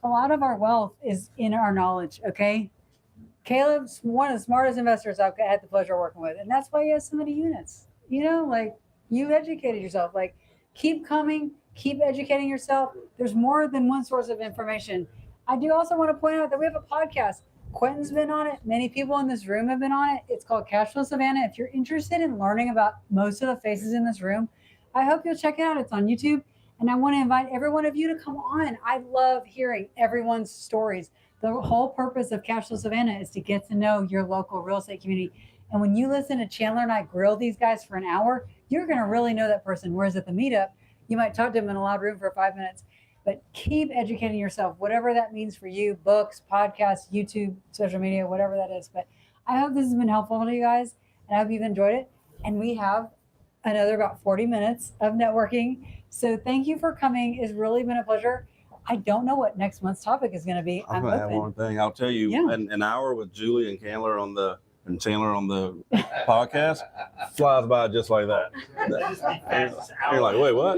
lot of our wealth is in our knowledge, okay? Caleb's one of the smartest investors I've had the pleasure of working with. And that's why he has so many units. Like, you educated yourself. Like, keep coming, keep educating yourself. There's more than one source of information. I do also want to point out that we have a podcast. Quentin's been on it. Many people in this room have been on it. It's called Cashflow Savannah. If you're interested in learning about most of the faces in this room, I hope you'll check it out. It's on YouTube. And I want to invite every one of you to come on. I love hearing everyone's stories. The whole purpose of Cashflow Savannah is to get to know your local real estate community. And when you listen to Chandler and I grill these guys for an hour, you're going to really know that person. Whereas at the meetup, you might talk to them in a loud room for 5 minutes. But keep educating yourself, whatever that means for you, books, podcasts, YouTube, social media, whatever that is. But I hope this has been helpful to you guys, and I hope you've enjoyed it. And we have another about 40 minutes of networking. So thank you for coming. It's really been a pleasure. I don't know what next month's topic is going to be. I'm going to add one thing. I'll tell you, an hour with Julie and Chandler on the podcast flies by just like that. You're like, wait, what?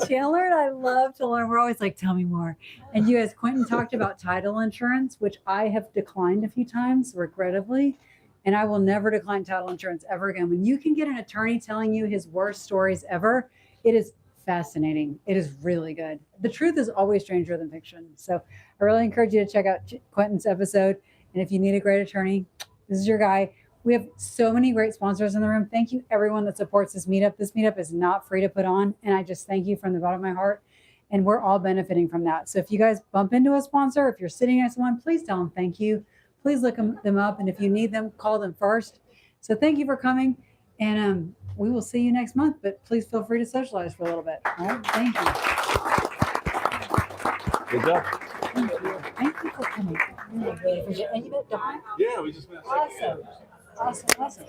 Chandler and I love to learn. We're always like, tell me more. And you guys, Quentin talked about title insurance, which I have declined a few times, regrettably. And I will never decline title insurance ever again. When you can get an attorney telling you his worst stories ever, it is fascinating. It is really good. The truth is always stranger than fiction. So I really encourage you to check out Quentin's episode. And if you need a great attorney, this is your guy. We have so many great sponsors in the room. Thank you, everyone that supports this meetup. This meetup is not free to put on, and I just thank you from the bottom of my heart. And we're all benefiting from that. So if you guys bump into a sponsor, if you're sitting next to one, please tell them thank you. Please look them up, and if you need them, call them first. So thank you for coming, and we will see you next month. But please feel free to socialize for a little bit. All right, thank you. Good job. Thank you. Thank you for coming. I really appreciate it. And you met Dawn? Yeah, we just met. Awesome. Awesome.